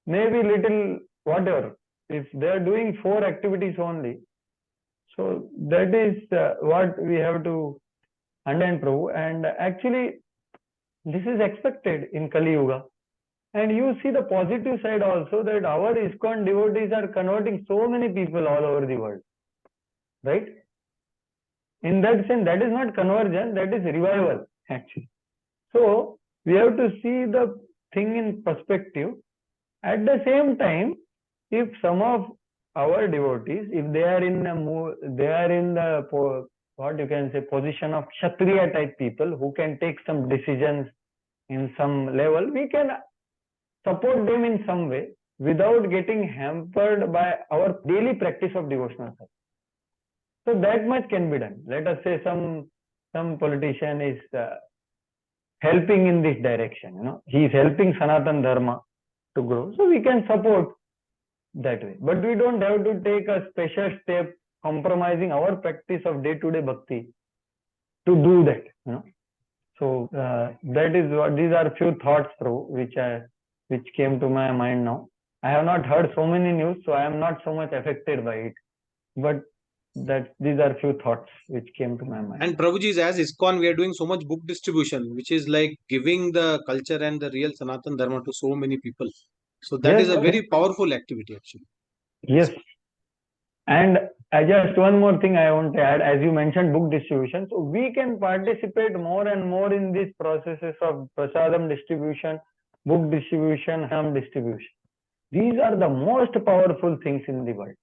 maybe little whatever. If they are doing 4 activities only, so that is what we have to understand, Prabhu. And actually, this is expected in Kali Yuga. And you see the positive side also, that our ISKCON devotees are converting so many people all over the world, right? In that sense, that is not conversion, that is revival, actually. So we have to see the thing in perspective. At the same time, if some of our devotees, if they are in the what you can say, position of Kshatriya type people who can take some decisions in some level, we can support them in some way without getting hampered by our daily practice of devotional service. So that much can be done. Let us say some politician is helping in this direction. He is helping Sanatan Dharma to grow. So we can support that way. But we don't have to take a special step compromising our practice of day-to-day bhakti to do that. So that is what, these are few thoughts, Prabhu, which came to my mind now. I have not heard so many news, so I am not so much affected by it. But these are few thoughts which came to my mind. And Prabhuji, as ISKCON, we are doing so much book distribution, which is like giving the culture and the real Sanatan Dharma to so many people. So that is a very powerful activity, actually. Yes. And just one more thing I want to add, as you mentioned book distribution, so we can participate more and more in these processes of prasadam distribution, book distribution, ham distribution. These are the most powerful things in the world.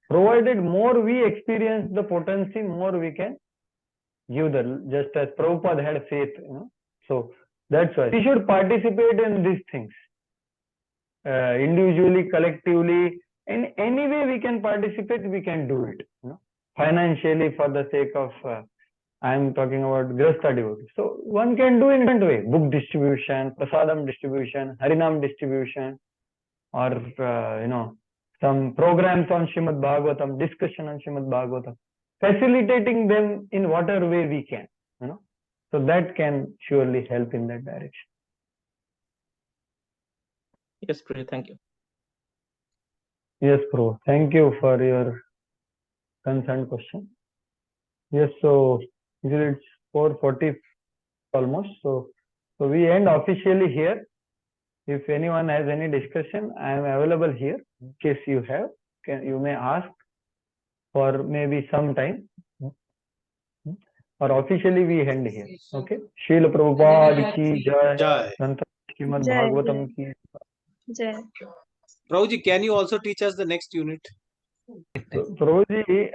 Provided more we experience the potency, more we can give just as Prabhupada had faith. So that's why we should participate in these things. Individually, collectively, in any way we can participate, we can do it. Financially, for the sake of, I am talking about Grihastha devotees. So one can do in different way. Book distribution, prasadam distribution, harinam distribution, or some programs on Srimad Bhagavatam, discussion on Srimad Bhagavatam, facilitating them in whatever way we can. So that can surely help in that direction. Yes, Prabhu, thank you. Yes, Prabhu. Thank you for your concerned question. Yes, so it's 4:40 almost. So we end officially here. If anyone has any discussion, I am available here. In case you have, you may ask for maybe some time. or officially we end here. Okay. Srila Prabhupada ki jai. Jai. Grantha Srimad Jai, Bhagavatam ki. Jai. Prabhuji, can you also teach us the next unit? So, Prabhuji,